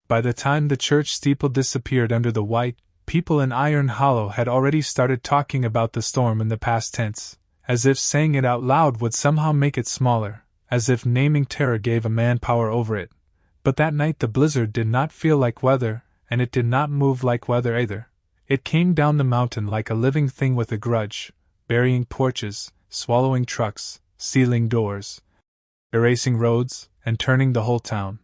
By the time the church steeple disappeared under the white, people in Iron Hollow had already started talking about the storm in the past tense, as if saying it out loud would somehow make it smaller, as if naming terror gave a man power over it. But that night the blizzard did not feel like weather, and it did not move like weather either. It came down the mountain like a living thing with a grudge, burying porches, swallowing trucks, sealing doors, erasing roads, and turning the whole town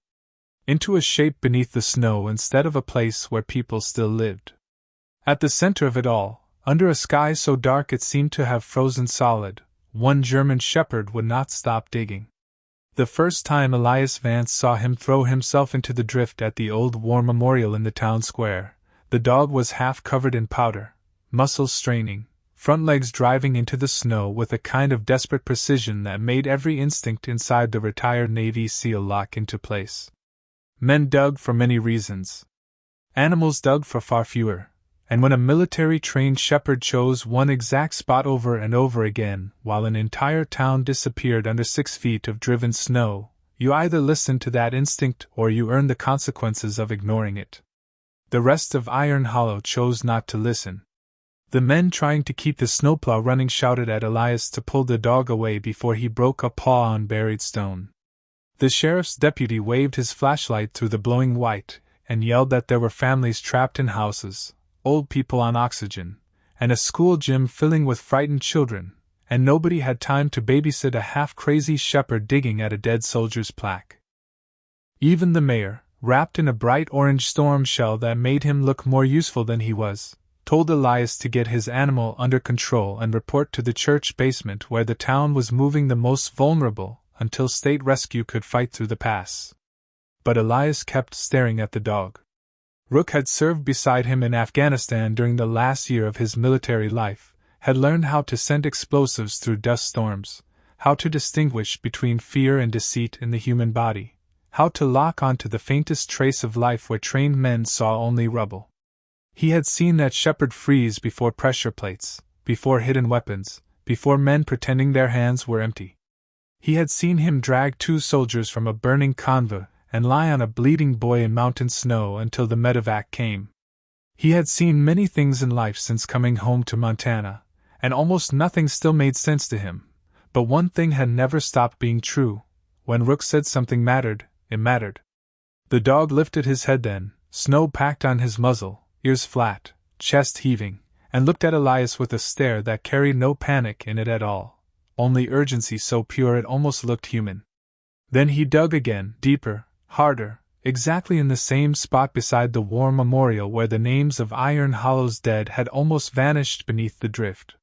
into a shape beneath the snow instead of a place where people still lived. At the center of it all, under a sky so dark it seemed to have frozen solid, one German shepherd would not stop digging. The first time Elias Vance saw him throw himself into the drift at the old war memorial in the town square, the dog was half covered in powder, muscles straining, front legs driving into the snow with a kind of desperate precision that made every instinct inside the retired Navy SEAL lock into place. Men dug for many reasons. Animals dug for far fewer, and when a military-trained shepherd chose one exact spot over and over again while an entire town disappeared under 6 feet of driven snow, you either listened to that instinct or you earned the consequences of ignoring it. The rest of Iron Hollow chose not to listen. The men trying to keep the snowplow running shouted at Elias to pull the dog away before he broke a paw on buried stone. The sheriff's deputy waved his flashlight through the blowing white and yelled that there were families trapped in houses, old people on oxygen, and a school gym filling with frightened children, and nobody had time to babysit a half-crazy shepherd digging at a dead soldier's plaque. Even the mayor, wrapped in a bright orange storm shell that made him look more useful than he was, told Elias to get his animal under control and report to the church basement where the town was moving the most vulnerable until state rescue could fight through the pass. But Elias kept staring at the dog. Rook had served beside him in Afghanistan during the last year of his military life, had learned how to send explosives through dust storms, how to distinguish between fear and deceit in the human body, how to lock onto the faintest trace of life where trained men saw only rubble. He had seen that shepherd freeze before pressure plates, before hidden weapons, before men pretending their hands were empty. He had seen him drag 2 soldiers from a burning convoy and lie on a bleeding boy in mountain snow until the medevac came. He had seen many things in life since coming home to Montana, and almost nothing still made sense to him, but one thing had never stopped being true. When Rook said something mattered, it mattered. The dog lifted his head then, snow packed on his muzzle, ears flat, chest heaving, and looked at Elias with a stare that carried no panic in it at all, only urgency so pure it almost looked human. Then he dug again, deeper, harder, exactly in the same spot beside the war memorial where the names of Iron Hollow's dead had almost vanished beneath the drift.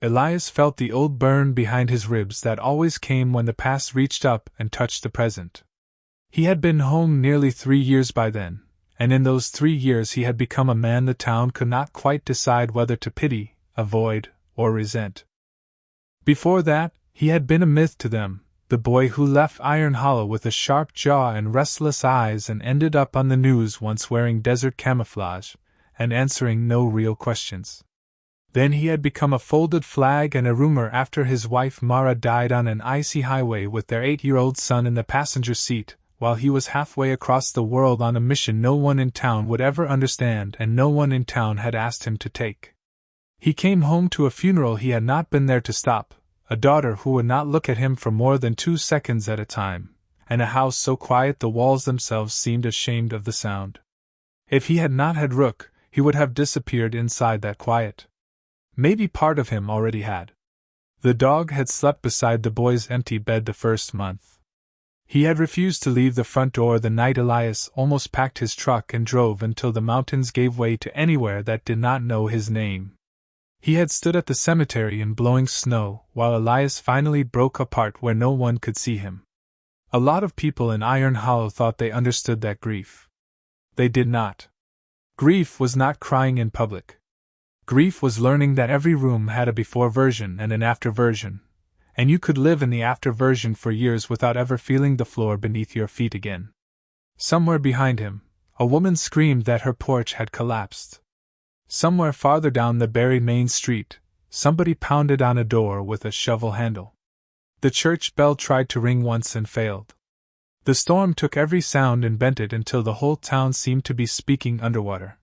Elias felt the old burn behind his ribs that always came when the past reached up and touched the present. He had been home nearly 3 years by then, and in those 3 years he had become a man the town could not quite decide whether to pity, avoid, or resent. Before that, he had been a myth to them, the boy who left Iron Hollow with a sharp jaw and restless eyes and ended up on the news once wearing desert camouflage, and answering no real questions. Then he had become a folded flag and a rumor after his wife Mara died on an icy highway with their 8-year-old son in the passenger seat, while he was halfway across the world on a mission no one in town would ever understand and no one in town had asked him to take. He came home to a funeral he had not been there to stop, a daughter who would not look at him for more than 2 seconds at a time, and a house so quiet the walls themselves seemed ashamed of the sound. If he had not had Rook, he would have disappeared inside that quiet. Maybe part of him already had. The dog had slept beside the boy's empty bed the first month. He had refused to leave the front door the night Elias almost packed his truck and drove until the mountains gave way to anywhere that did not know his name. He had stood at the cemetery in blowing snow while Elias finally broke apart where no one could see him. A lot of people in Iron Hollow thought they understood that grief. They did not. Grief was not crying in public. Grief was learning that every room had a before version and an after version, and you could live in the after version for years without ever feeling the floor beneath your feet again. Somewhere behind him, a woman screamed that her porch had collapsed. Somewhere farther down the buried main street, somebody pounded on a door with a shovel handle. The church bell tried to ring once and failed. The storm took every sound and bent it until the whole town seemed to be speaking underwater.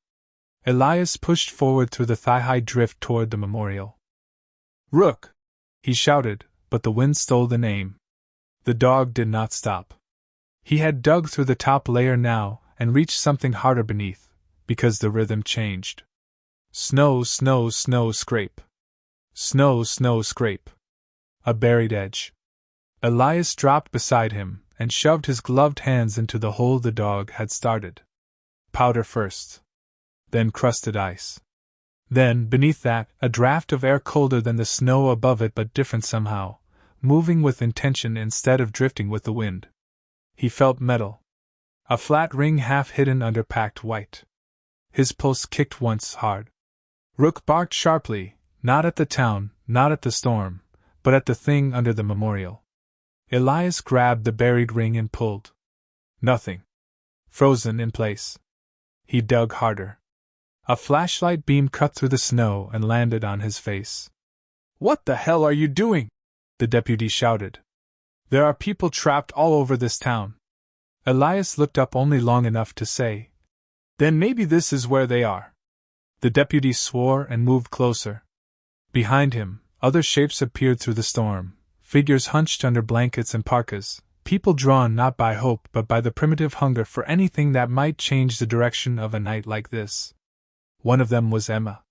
Elias pushed forward through the thigh-high drift toward the memorial. "Rook!" he shouted, but the wind stole the name. The dog did not stop. He had dug through the top layer now and reached something harder beneath, because the rhythm changed. Snow, snow, snow, scrape. Snow, snow, scrape. A buried edge. Elias dropped beside him and shoved his gloved hands into the hole the dog had started. Powder first. Then crusted ice. Then, beneath that, a draft of air colder than the snow above it but different somehow, moving with intention instead of drifting with the wind. He felt metal. A flat ring half hidden under packed white. His pulse kicked once hard. Rook barked sharply, not at the town, not at the storm, but at the thing under the memorial. Elias grabbed the buried ring and pulled. Nothing. Frozen in place. He dug harder. A flashlight beam cut through the snow and landed on his face. "What the hell are you doing?" the deputy shouted. "There are people trapped all over this town." Elias looked up only long enough to say, "Then maybe this is where they are." The deputy swore and moved closer. Behind him, other shapes appeared through the storm, figures hunched under blankets and parkas, people drawn not by hope but by the primitive hunger for anything that might change the direction of a night like this. One of them was Emma.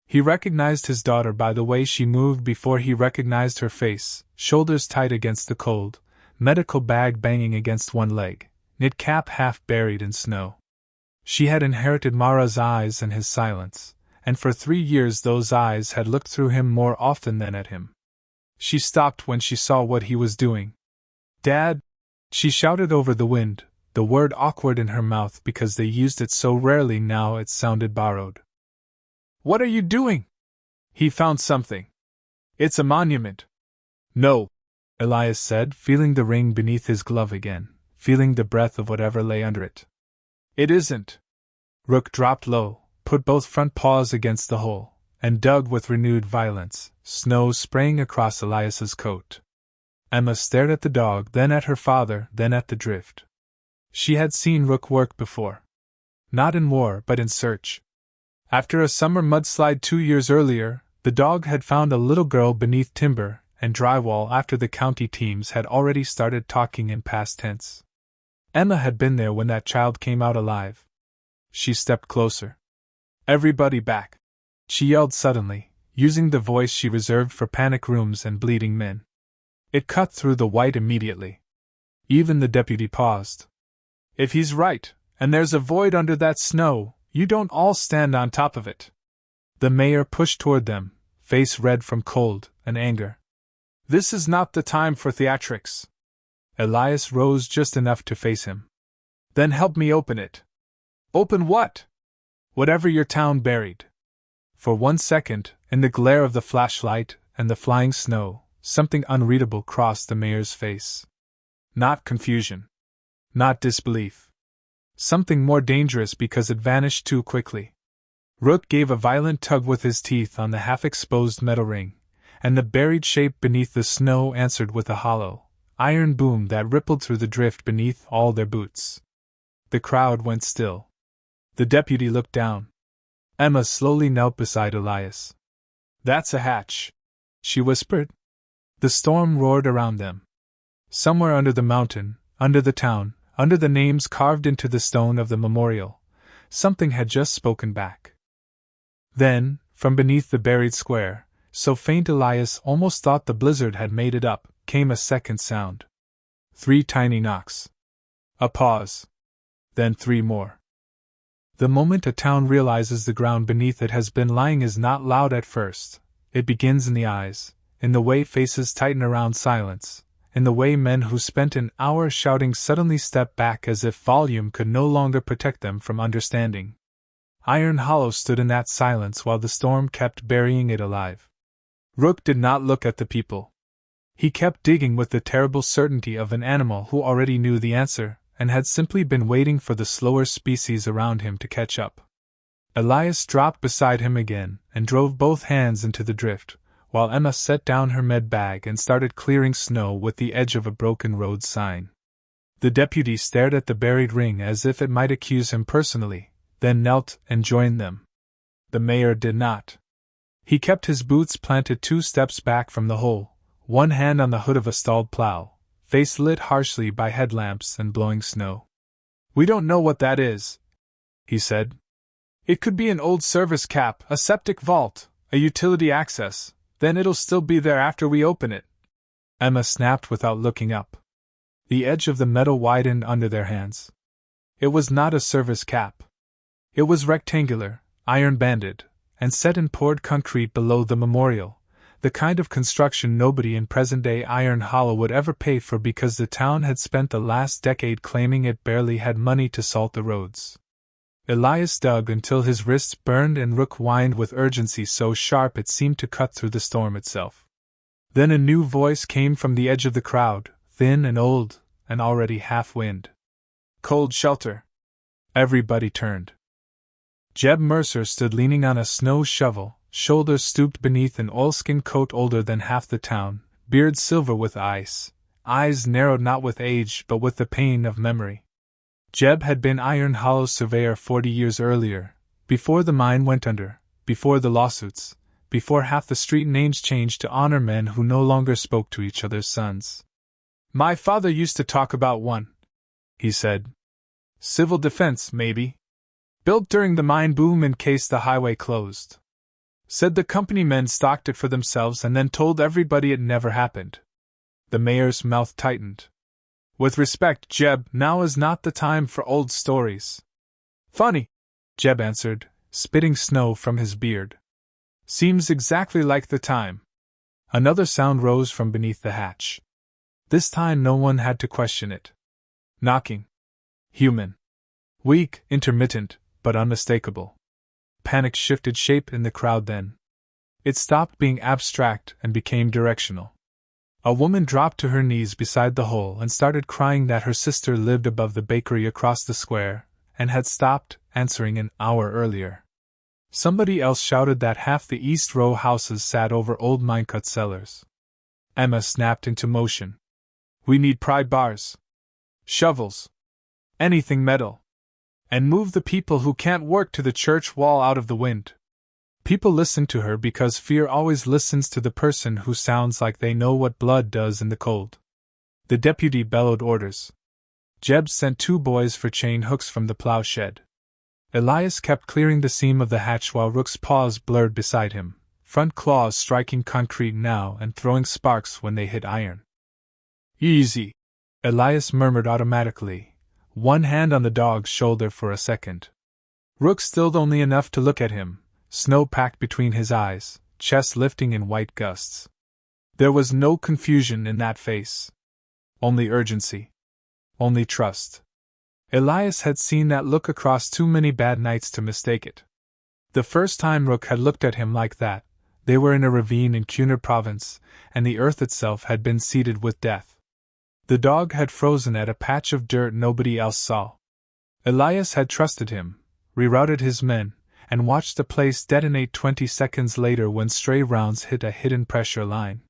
He recognized his daughter by the way she moved before he recognized her face, shoulders tight against the cold, medical bag banging against one leg, knit cap half buried in snow. She had inherited Mara's eyes and his silence, and for 3 years those eyes had looked through him more often than at him. She stopped when she saw what he was doing. "Dad!" she shouted over the wind, the word awkward in her mouth because they used it so rarely now it sounded borrowed. "What are you doing?" "He found something. It's a monument." "No," Elias said, feeling the ring beneath his glove again, feeling the breath of whatever lay under it. "It isn't." Rook dropped low, put both front paws against the hole, and dug with renewed violence, snow spraying across Elias's coat. Emma stared at the dog, then at her father, then at the drift. She had seen Rook work before. Not in war, but in search. After a summer mudslide 2 years earlier, the dog had found a little girl beneath timber and drywall after the county teams had already started talking in past tense. Emma had been there when that child came out alive. She stepped closer. "Everybody back!" she yelled suddenly, using the voice she reserved for panic rooms and bleeding men. It cut through the white immediately. Even the deputy paused. "If he's right, and there's a void under that snow, you don't all stand on top of it." The mayor pushed toward them, face red from cold and anger. "This is not the time for theatrics." Elias rose just enough to face him. "Then help me open it." "Open what?" "Whatever your town buried." For 1 second, in the glare of the flashlight and the flying snow, something unreadable crossed the mayor's face. Not confusion. Not disbelief. Something more dangerous because it vanished too quickly. Rook gave a violent tug with his teeth on the half-exposed metal ring, and the buried shape beneath the snow answered with a hollow, iron boom that rippled through the drift beneath all their boots. The crowd went still. The deputy looked down. Emma slowly knelt beside Elias. "That's a hatch," she whispered. The storm roared around them. Somewhere under the mountain, under the town, under the names carved into the stone of the memorial, something had just spoken back. Then, from beneath the buried square, so faint Elias almost thought the blizzard had made it up, came a second sound. 3 tiny knocks. A pause. Then 3 more. The moment a town realizes the ground beneath it has been lying is not loud at first. It begins in the eyes, in the way faces tighten around silence, in the way men who spent an hour shouting suddenly step back as if volume could no longer protect them from understanding. Iron Hollow stood in that silence while the storm kept burying it alive. Rook did not look at the people. He kept digging with the terrible certainty of an animal who already knew the answer, and had simply been waiting for the slower species around him to catch up. Elias dropped beside him again and drove both hands into the drift, while Emma set down her med bag and started clearing snow with the edge of a broken road sign. The deputy stared at the buried ring as if it might accuse him personally, then knelt and joined them. The mayor did not. He kept his boots planted 2 steps back from the hole, one hand on the hood of a stalled plow, face lit harshly by headlamps and blowing snow. "We don't know what that is," he said. "It could be an old service cap, a septic vault, a utility access, then it'll still be there after we open it." Emma snapped without looking up. The edge of the metal widened under their hands. It was not a service cap. It was rectangular, iron-banded, and set in poured concrete below the memorial, the kind of construction nobody in present-day Iron Hollow would ever pay for because the town had spent the last decade claiming it barely had money to salt the roads. Elias dug until his wrists burned and Rook whined with urgency so sharp it seemed to cut through the storm itself. Then a new voice came from the edge of the crowd, thin and old, and already half-wind. "Cold shelter." Everybody turned. Jeb Mercer stood leaning on a snow shovel, shoulders stooped beneath an oilskin coat older than half the town, beard silver with ice, eyes narrowed not with age but with the pain of memory. Jeb had been Iron Hollow's surveyor 40 years earlier, before the mine went under, before the lawsuits, before half the street names changed to honor men who no longer spoke to each other's sons. "My father used to talk about one," he said. "Civil defense, maybe. Built during the mine boom in case the highway closed. Said the company men stocked it for themselves and then told everybody it never happened." The mayor's mouth tightened. "With respect, Jeb, now is not the time for old stories." "Funny," Jeb answered, spitting snow from his beard. "Seems exactly like the time." Another sound rose from beneath the hatch. This time no one had to question it. Knocking. Human. Weak, intermittent, but unmistakable. Panic shifted shape in the crowd then. It stopped being abstract and became directional. A woman dropped to her knees beside the hole and started crying that her sister lived above the bakery across the square, and had stopped answering an hour earlier. Somebody else shouted that half the East Row houses sat over old minecut cellars. Emma snapped into motion. "We need pry bars. Shovels. Anything metal. And move the people who can't work to the church wall out of the wind." People listened to her because fear always listens to the person who sounds like they know what blood does in the cold. The deputy bellowed orders. Jeb sent 2 boys for chain hooks from the plow shed. Elias kept clearing the seam of the hatch while Rook's paws blurred beside him, front claws striking concrete now and throwing sparks when they hit iron. "Easy," Elias murmured automatically, one hand on the dog's shoulder for a second. Rook stilled only enough to look at him, snow packed between his eyes, chest lifting in white gusts. There was no confusion in that face. Only urgency. Only trust. Elias had seen that look across too many bad nights to mistake it. The first time Rook had looked at him like that, they were in a ravine in Cunard Province, and the earth itself had been seeded with death. The dog had frozen at a patch of dirt nobody else saw. Elias had trusted him, rerouted his men, and watched the place detonate 20 seconds later when stray rounds hit a hidden pressure line.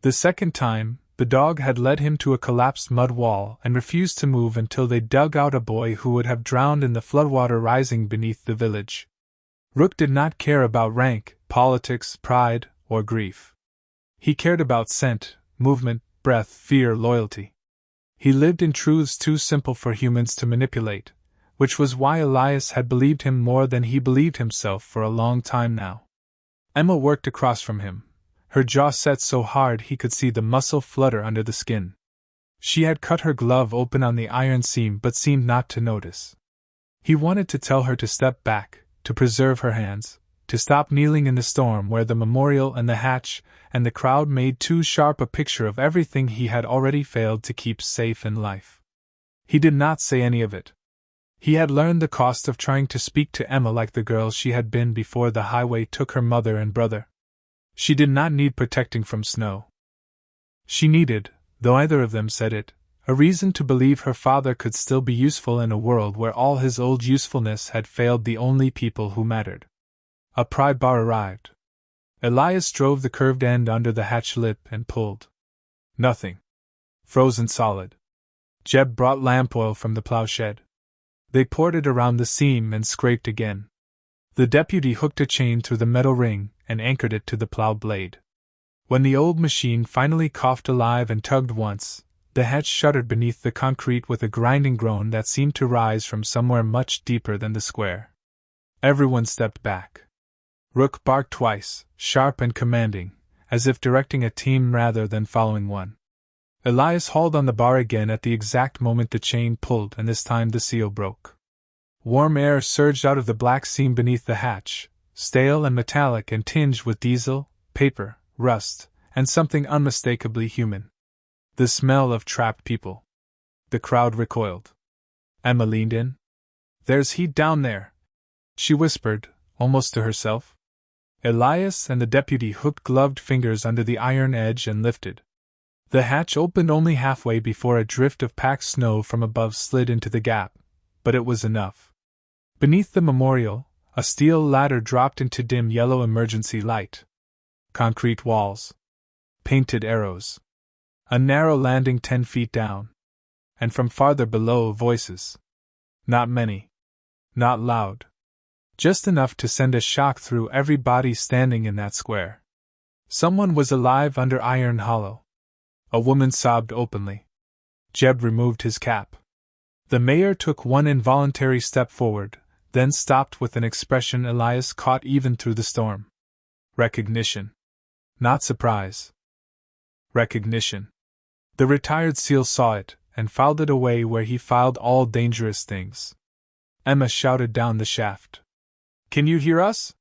The second time, the dog had led him to a collapsed mud wall and refused to move until they dug out a boy who would have drowned in the floodwater rising beneath the village. Rook did not care about rank, politics, pride, or grief. He cared about scent, movement, breath, fear, loyalty. He lived in truths too simple for humans to manipulate, which was why Elias had believed him more than he believed himself for a long time now. Emma worked across from him, her jaw set so hard he could see the muscle flutter under the skin. She had cut her glove open on the iron seam but seemed not to notice. He wanted to tell her to step back, to preserve her hands, to stop kneeling in the storm where the memorial and the hatch and the crowd made too sharp a picture of everything he had already failed to keep safe in life. He did not say any of it. He had learned the cost of trying to speak to Emma like the girl she had been before the highway took her mother and brother. She did not need protecting from snow. She needed, though either of them said it, a reason to believe her father could still be useful in a world where all his old usefulness had failed the only people who mattered. A pry bar arrived. Elias drove the curved end under the hatch lip and pulled. Nothing. Frozen solid. Jeb brought lamp oil from the plowshed. They poured it around the seam and scraped again. The deputy hooked a chain through the metal ring and anchored it to the plow blade. When the old machine finally coughed alive and tugged once, the hatch shuddered beneath the concrete with a grinding groan that seemed to rise from somewhere much deeper than the square. Everyone stepped back. Rook barked twice, sharp and commanding, as if directing a team rather than following one. Elias hauled on the bar again at the exact moment the chain pulled, and this time the seal broke. Warm air surged out of the black seam beneath the hatch, stale and metallic and tinged with diesel, paper, rust, and something unmistakably human. The smell of trapped people. The crowd recoiled. Emma leaned in. "There's heat down there," she whispered, almost to herself. Elias and the deputy hooked gloved fingers under the iron edge and lifted. The hatch opened only halfway before a drift of packed snow from above slid into the gap, but it was enough. Beneath the memorial, a steel ladder dropped into dim yellow emergency light. Concrete walls. Painted arrows. A narrow landing 10 feet down. And from farther below, voices. Not many. Not loud. Just enough to send a shock through every body standing in that square. Someone was alive under Iron Hollow. A woman sobbed openly. Jeb removed his cap. The mayor took one involuntary step forward, then stopped with an expression Elias caught even through the storm. Recognition. Not surprise. Recognition. The retired SEAL saw it, and filed it away where he filed all dangerous things. Emma shouted down the shaft. "Can you hear us?"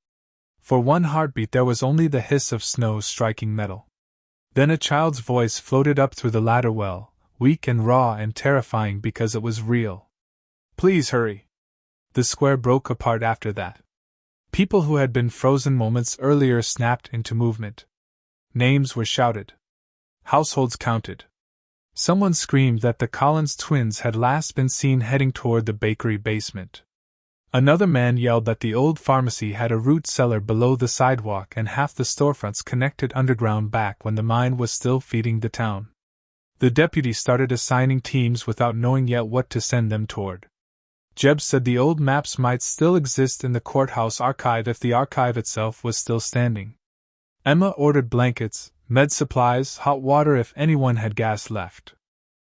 For one heartbeat there was only the hiss of snow striking metal. Then a child's voice floated up through the ladder well, weak and raw and terrifying because it was real. "Please hurry." The square broke apart after that. People who had been frozen moments earlier snapped into movement. Names were shouted. Households counted. Someone screamed that the Collins twins had last been seen heading toward the bakery basement. Another man yelled that the old pharmacy had a root cellar below the sidewalk and half the storefronts connected underground back when the mine was still feeding the town. The deputy started assigning teams without knowing yet what to send them toward. Jeb said the old maps might still exist in the courthouse archive if the archive itself was still standing. Emma ordered blankets, med supplies, hot water if anyone had gas left.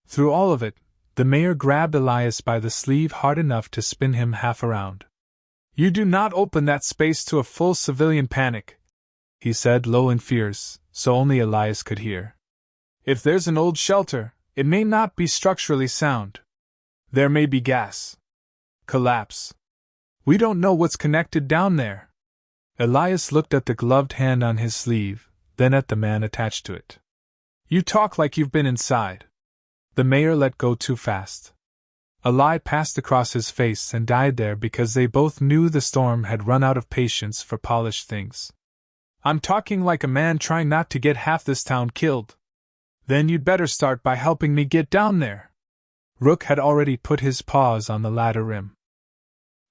Through all of it, the mayor grabbed Elias by the sleeve hard enough to spin him half around. "You do not open that space to a full civilian panic," he said, low and fierce, so only Elias could hear. "If there's an old shelter, it may not be structurally sound. There may be gas. Collapse. We don't know what's connected down there." Elias looked at the gloved hand on his sleeve, then at the man attached to it. "You talk like you've been inside." The mayor let go too fast. A lie passed across his face and died there because they both knew the storm had run out of patience for polished things. "I'm talking like a man trying not to get half this town killed." "Then you'd better start by helping me get down there." Rook had already put his paws on the ladder rim.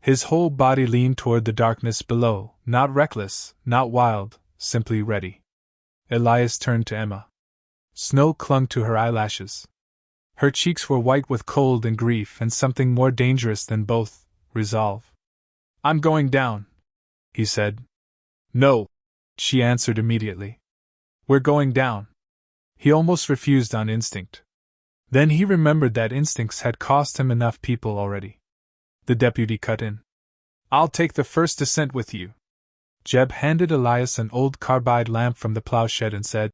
His whole body leaned toward the darkness below, not reckless, not wild, simply ready. Elias turned to Emma. Snow clung to her eyelashes. Her cheeks were white with cold and grief and something more dangerous than both, resolve. "I'm going down," he said. "No," she answered immediately. "We're going down." He almost refused on instinct. Then he remembered that instincts had cost him enough people already. The deputy cut in. "I'll take the first descent with you." Jeb handed Elias an old carbide lamp from the plowshed and said,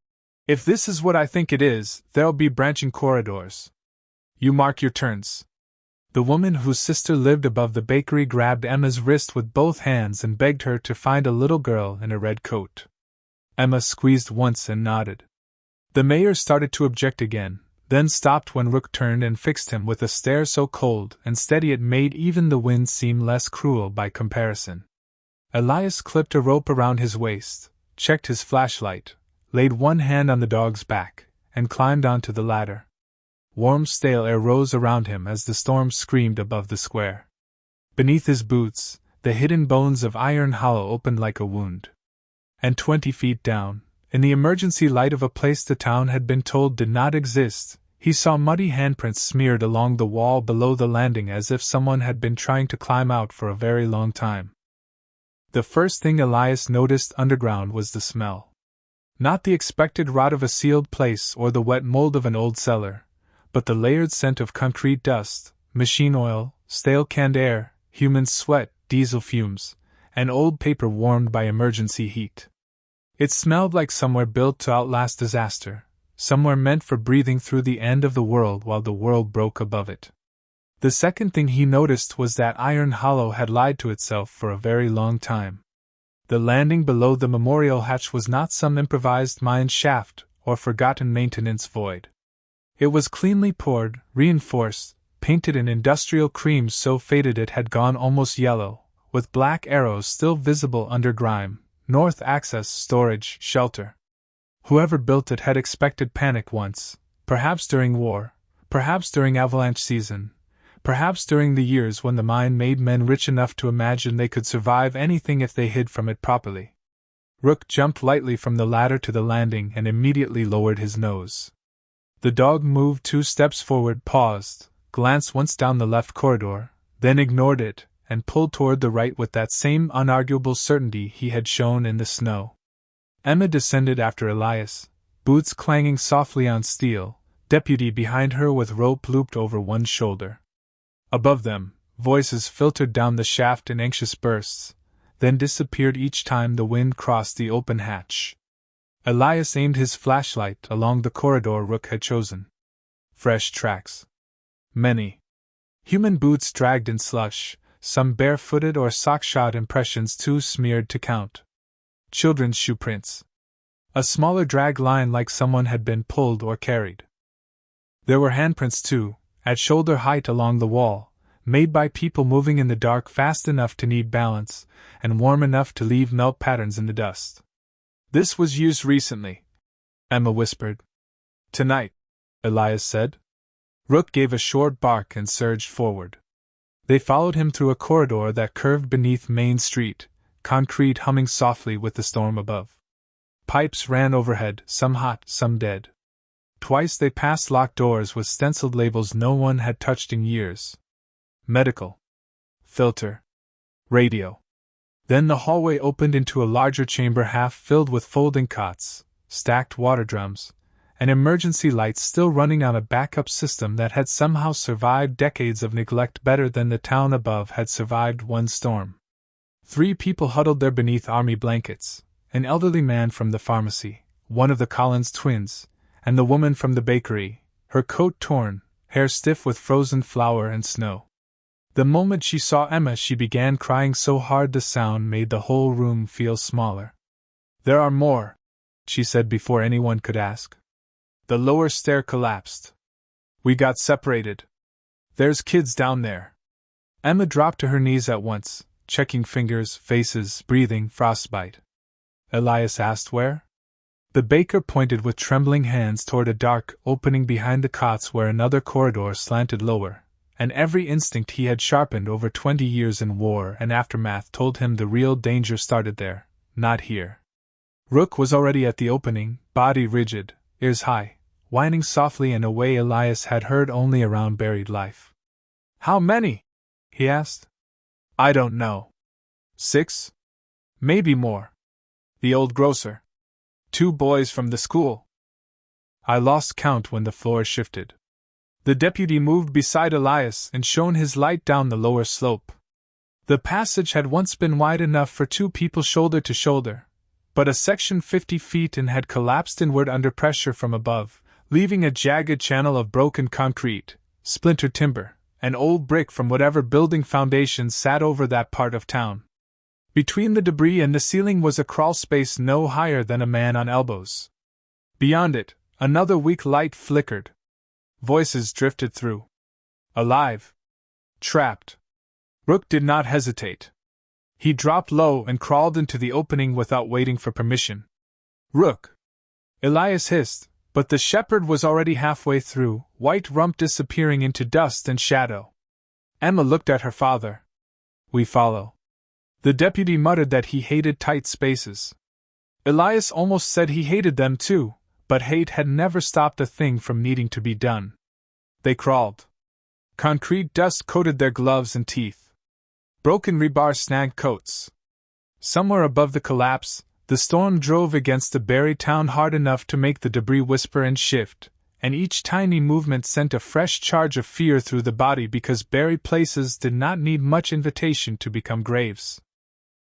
"If this is what I think it is, there'll be branching corridors. You mark your turns." The woman whose sister lived above the bakery grabbed Emma's wrist with both hands and begged her to find a little girl in a red coat. Emma squeezed once and nodded. The mayor started to object again, then stopped when Rook turned and fixed him with a stare so cold and steady it made even the wind seem less cruel by comparison. Elias clipped a rope around his waist, checked his flashlight, laid one hand on the dog's back, and climbed onto the ladder. Warm, stale air rose around him as the storm screamed above the square. Beneath his boots, the hidden bones of Iron Hollow opened like a wound. And 20 feet down, in the emergency light of a place the town had been told did not exist, He saw muddy handprints smeared along the wall below the landing as if someone had been trying to climb out for a very long time. The first thing Elias noticed underground was the smell. Not the expected rot of a sealed place or the wet mold of an old cellar, but the layered scent of concrete dust, machine oil, stale canned air, human sweat, diesel fumes, and old paper warmed by emergency heat. It smelled like somewhere built to outlast disaster, somewhere meant for breathing through the end of the world while the world broke above it. The second thing he noticed was that Iron Hollow had lied to itself for a very long time. The landing below the memorial hatch was not some improvised mine shaft or forgotten maintenance void. It was cleanly poured, reinforced, painted in industrial creams so faded it had gone almost yellow, with black arrows still visible under grime, north access, storage, shelter. Whoever built it had expected panic once, perhaps during war, perhaps during avalanche season, perhaps during the years when the mine made men rich enough to imagine they could survive anything if they hid from it properly. Rook jumped lightly from the ladder to the landing and immediately lowered his nose. The dog moved 2 steps forward, paused, glanced once down the left corridor, then ignored it, and pulled toward the right with that same unarguable certainty he had shown in the snow. Emma descended after Elias, boots clanging softly on steel, deputy behind her with rope looped over one shoulder. Above them, voices filtered down the shaft in anxious bursts, then disappeared each time the wind crossed the open hatch. Elias aimed his flashlight along the corridor Rook had chosen. Fresh tracks. Many. Human boots dragged in slush, some barefooted or sock-shod impressions too smeared to count. Children's shoe prints. A smaller drag line like someone had been pulled or carried. There were handprints too, at shoulder height along the wall, made by people moving in the dark fast enough to need balance, and warm enough to leave melt patterns in the dust. This was used recently, Emma whispered. Tonight, Elias said. Rook gave a short bark and surged forward. They followed him through a corridor that curved beneath Main Street, concrete humming softly with the storm above. Pipes ran overhead, some hot, some dead. Twice they passed locked doors with stenciled labels no one had touched in years. Medical. Filter. Radio. Then the hallway opened into a larger chamber half filled with folding cots, stacked water drums, and emergency lights still running on a backup system that had somehow survived decades of neglect better than the town above had survived one storm. 3 people huddled there beneath army blankets, an elderly man from the pharmacy, one of the Collins twins, and the woman from the bakery, her coat torn, hair stiff with frozen flour and snow. The moment she saw Emma she began crying so hard the sound made the whole room feel smaller. There are more, she said before anyone could ask. The lower stair collapsed. We got separated. There's kids down there. Emma dropped to her knees at once, checking fingers, faces, breathing, frostbite. Elias asked where? The baker pointed with trembling hands toward a dark opening behind the cots where another corridor slanted lower, and every instinct he had sharpened over 20 years in war and aftermath told him the real danger started there, not here. Rook was already at the opening, body rigid, ears high, whining softly in a way Elias had heard only around buried life. How many? He asked. I don't know. 6? Maybe more. The old grocer. 2 boys from the school. I lost count when the floor shifted. The deputy moved beside Elias and shone his light down the lower slope. The passage had once been wide enough for 2 people shoulder to shoulder, but a section 50 feet in had collapsed inward under pressure from above, leaving a jagged channel of broken concrete, splintered timber, and old brick from whatever building foundations sat over that part of town. Between the debris and the ceiling was a crawl space no higher than a man on elbows. Beyond it, another weak light flickered. Voices drifted through. Alive. Trapped. Rook did not hesitate. He dropped low and crawled into the opening without waiting for permission. Rook! Elias hissed, but the shepherd was already halfway through, white rump disappearing into dust and shadow. Emma looked at her father. We follow. The deputy muttered that he hated tight spaces. Elias almost said he hated them too, but hate had never stopped a thing from needing to be done. They crawled. Concrete dust coated their gloves and teeth. Broken rebar snagged coats. Somewhere above the collapse, the storm drove against the buried town hard enough to make the debris whisper and shift, and each tiny movement sent a fresh charge of fear through the body because buried places did not need much invitation to become graves.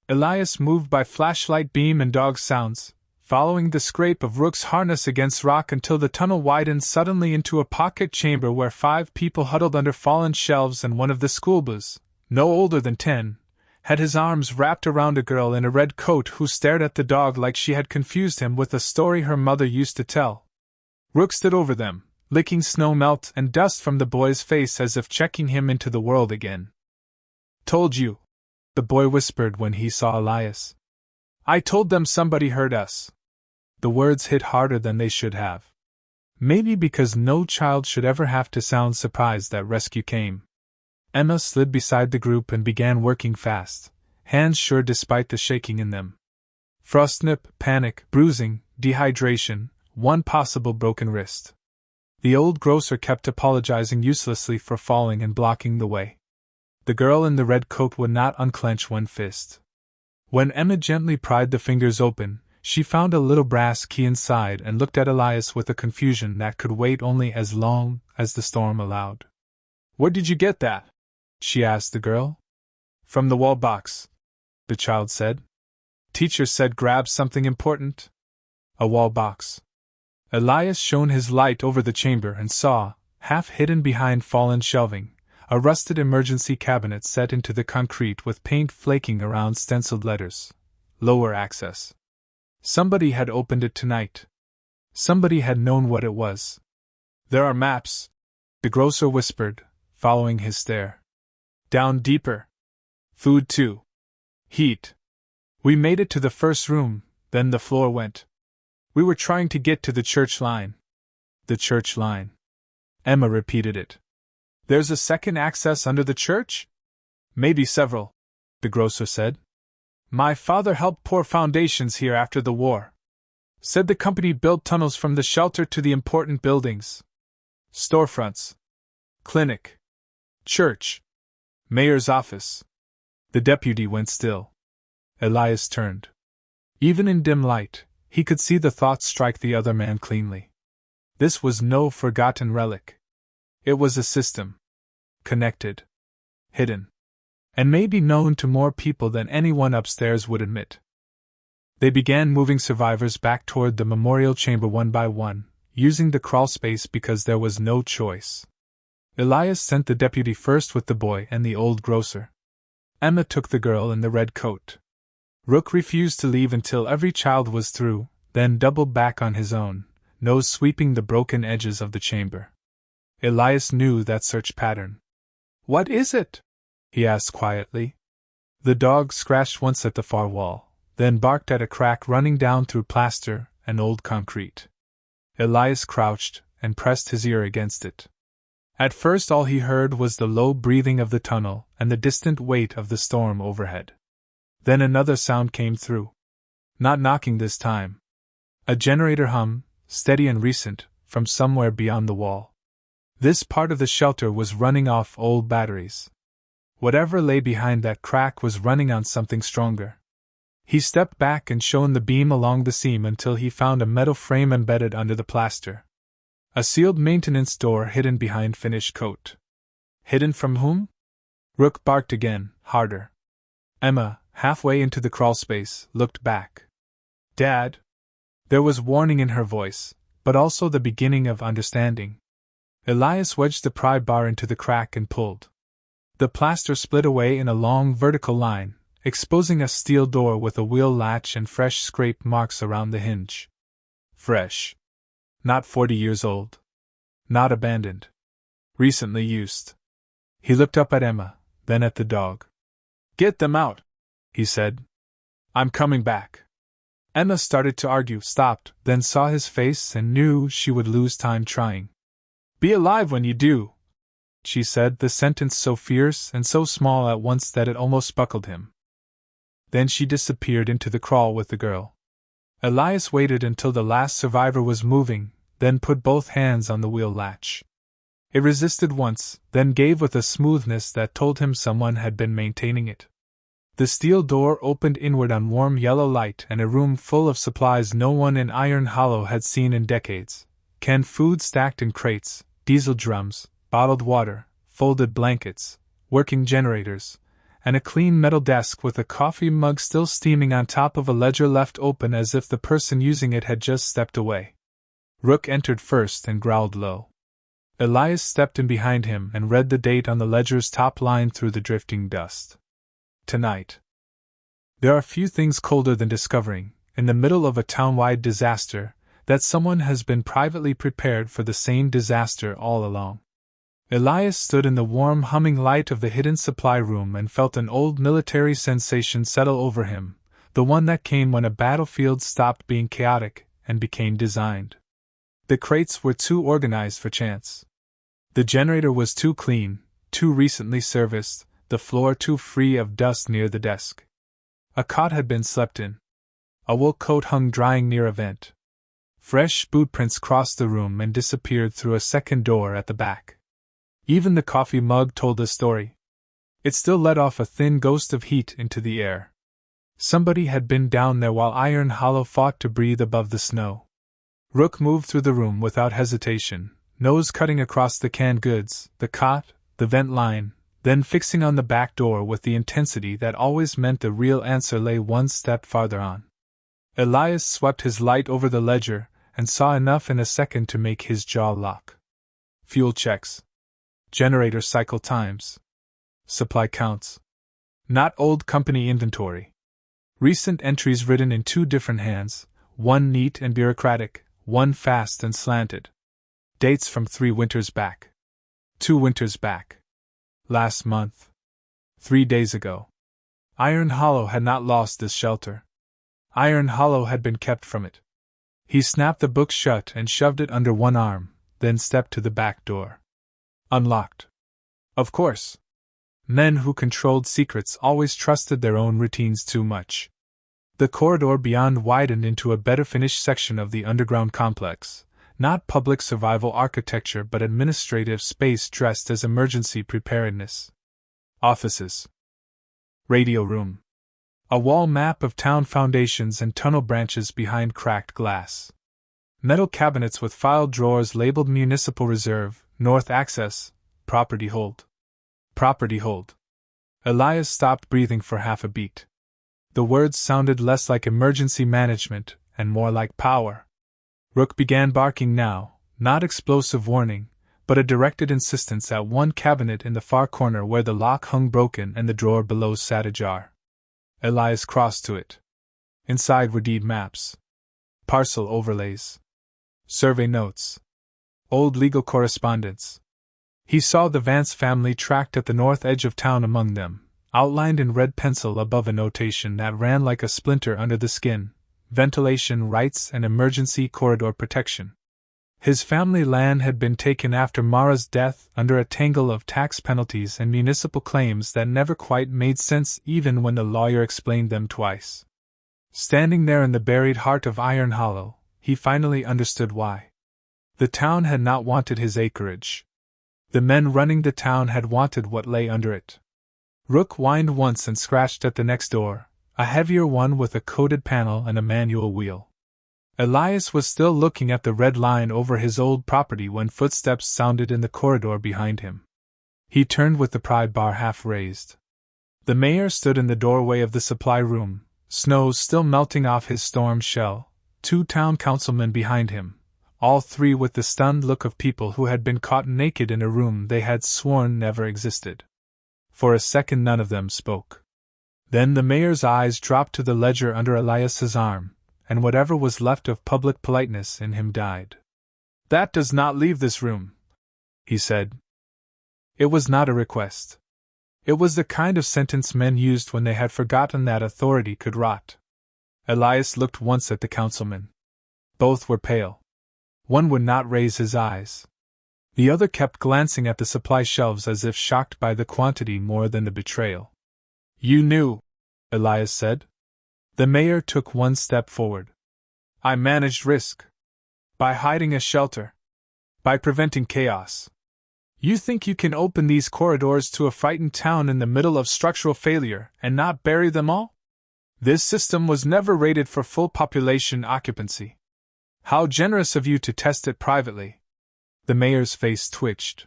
Elias moved by flashlight beam and dog sounds, following the scrape of Rook's harness against rock until the tunnel widened suddenly into a pocket chamber where 5 people huddled under fallen shelves and one of the schoolboys, no older than 10, had his arms wrapped around a girl in a red coat who stared at the dog like she had confused him with a story her mother used to tell. Rook stood over them, licking snow melt and dust from the boy's face as if checking him into the world again. "Told you," the boy whispered when he saw Elias. "I told them somebody heard us." The words hit harder than they should have. Maybe because no child should ever have to sound surprised that rescue came. Emma slid beside the group and began working fast, hands sure despite the shaking in them. Frostnip, panic, bruising, dehydration, one possible broken wrist. The old grocer kept apologizing uselessly for falling and blocking the way. The girl in the red coat would not unclench one fist. When Emma gently pried the fingers open, she found a little brass key inside and looked at Elias with a confusion that could wait only as long as the storm allowed. "Where did you get that?" she asked the girl. "From the wall box," the child said. "Teacher said grab something important." A wall box. Elias shone his light over the chamber and saw, half hidden behind fallen shelving, a rusted emergency cabinet set into the concrete with paint flaking around stenciled letters. Lower access. Somebody had opened it tonight. Somebody had known what it was. "There are maps," the grocer whispered, following his stare. "Down deeper. Food too. Heat. We made it to the first room, then the floor went. We were trying to get to the church line." "The church line." Emma repeated it. "There's a second access under the church?" "Maybe several," the grocer said. "My father helped pour foundations here after the war. Said the company built tunnels from the shelter to the important buildings. Storefronts. Clinic. Church. Mayor's office." The deputy went still. Elias turned. Even in dim light, he could see the thought strike the other man cleanly. This was no forgotten relic. It was a system. Connected. Hidden. And maybe known to more people than anyone upstairs would admit. They began moving survivors back toward the memorial chamber one by one, using the crawl space because there was no choice. Elias sent the deputy first with the boy and the old grocer. Emma took the girl in the red coat. Rook refused to leave until every child was through, then doubled back on his own, nose sweeping the broken edges of the chamber. Elias knew that search pattern. "What is it?" he asked quietly. The dog scratched once at the far wall, then barked at a crack running down through plaster and old concrete. Elias crouched and pressed his ear against it. At first all he heard was the low breathing of the tunnel and the distant weight of the storm overhead. Then another sound came through. Not knocking this time. A generator hum, steady and recent, from somewhere beyond the wall. This part of the shelter was running off old batteries. Whatever lay behind that crack was running on something stronger. He stepped back and shone the beam along the seam until he found a metal frame embedded under the plaster. A sealed maintenance door hidden behind finished coat. Hidden from whom? Rook barked again, harder. Emma, halfway into the crawl space, looked back. "Dad?" There was warning in her voice, but also the beginning of understanding. Elias wedged the pry bar into the crack and pulled. The plaster split away in a long vertical line, exposing a steel door with a wheel latch and fresh scrape marks around the hinge. Fresh. Not 40 years old. Not abandoned. Recently used. He looked up at Emma, then at the dog. "Get them out," he said. "I'm coming back." Emma started to argue, stopped, then saw his face and knew she would lose time trying. "Be alive when you do," she said, the sentence so fierce and so small at once that it almost buckled him. Then she disappeared into the crawl with the girl. Elias waited until the last survivor was moving, then put both hands on the wheel latch. It resisted once, then gave with a smoothness that told him someone had been maintaining it. The steel door opened inward on warm yellow light and a room full of supplies no one in Iron Hollow had seen in decades. Canned food stacked in crates, diesel drums, bottled water, folded blankets, working generators, and a clean metal desk with a coffee mug still steaming on top of a ledger left open as if the person using it had just stepped away. Rook entered first and growled low. Elias stepped in behind him and read the date on the ledger's top line through the drifting dust. Tonight. There are few things colder than discovering, in the middle of a town-wide disaster, that someone has been privately prepared for the same disaster all along. Elias stood in the warm humming light of the hidden supply room and felt an old military sensation settle over him, the one that came when a battlefield stopped being chaotic and became designed. The crates were too organized for chance. The generator was too clean, too recently serviced, the floor too free of dust near the desk. A cot had been slept in. A wool coat hung drying near a vent. Fresh boot prints crossed the room and disappeared through a second door at the back. Even the coffee mug told a story. It still let off a thin ghost of heat into the air. Somebody had been down there while Iron Hollow fought to breathe above the snow. Rook moved through the room without hesitation, nose cutting across the canned goods, the cot, the vent line, then fixing on the back door with the intensity that always meant the real answer lay one step farther on. Elias swept his light over the ledger and saw enough in a second to make his jaw lock. Fuel checks. Generator cycle times. Supply counts. Not old company inventory. Recent entries written in two different hands, one neat and bureaucratic, one fast and slanted. Dates from 3 winters back. 2 winters back. Last month. 3 days ago. Iron Hollow had not lost this shelter. Iron Hollow had been kept from it. He snapped the book shut and shoved it under one arm, then stepped to the back door. Unlocked. Of course. Men who controlled secrets always trusted their own routines too much. The corridor beyond widened into a better finished section of the underground complex, not public survival architecture but administrative space dressed as emergency preparedness. Offices. Radio room. A wall map of town foundations and tunnel branches behind cracked glass. Metal cabinets with file drawers labeled Municipal Reserve, North Access, Property Hold. Property Hold. Elias stopped breathing for half a beat. The words sounded less like emergency management and more like power. Rook began barking now, not explosive warning, but a directed insistence at one cabinet in the far corner where the lock hung broken and the drawer below sat ajar. Elias crossed to it. Inside were deed maps. Parcel overlays. Survey notes. Old legal correspondence. He saw the Vance family tracked at the north edge of town among them, outlined in red pencil above a notation that ran like a splinter under the skin: ventilation rights and emergency corridor protection. His family land had been taken after Mara's death under a tangle of tax penalties and municipal claims that never quite made sense even when the lawyer explained them twice. Standing there in the buried heart of Iron Hollow, he finally understood why. The town had not wanted his acreage. The men running the town had wanted what lay under it. Rook whined once and scratched at the next door, a heavier one with a coated panel and a manual wheel. Elias was still looking at the red line over his old property when footsteps sounded in the corridor behind him. He turned with the pry bar half raised. The mayor stood in the doorway of the supply room, snow still melting off his storm shell, 2 town councilmen behind him, all 3 with the stunned look of people who had been caught naked in a room they had sworn never existed. For a second none of them spoke. Then the mayor's eyes dropped to the ledger under Elias's arm, and whatever was left of public politeness in him died. "That does not leave this room," he said. It was not a request. It was the kind of sentence men used when they had forgotten that authority could rot. Elias looked once at the councilman. Both were pale. One would not raise his eyes. The other kept glancing at the supply shelves as if shocked by the quantity more than the betrayal. "You knew," Elias said. The mayor took one step forward. I managed risk. By hiding a shelter. By preventing chaos. You think you can open these corridors to a frightened town in the middle of structural failure and not bury them all? This system was never rated for full population occupancy. How generous of you to test it privately. The mayor's face twitched.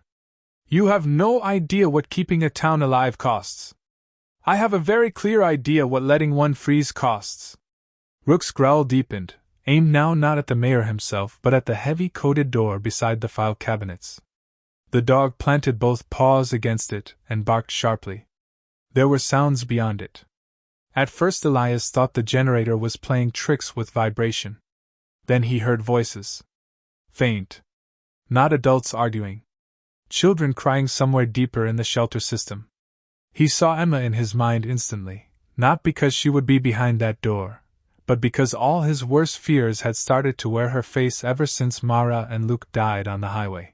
You have no idea what keeping a town alive costs. I have a very clear idea what letting one freeze costs. Rook's growl deepened, aimed now not at the mayor himself but at the heavy coated door beside the file cabinets. The dog planted both paws against it and barked sharply. There were sounds beyond it. At first Elias thought the generator was playing tricks with vibration. Then he heard voices. Faint. Not adults arguing. Children crying somewhere deeper in the shelter system. He saw Emma in his mind instantly, not because she would be behind that door, but because all his worst fears had started to wear her face ever since Mara and Luke died on the highway.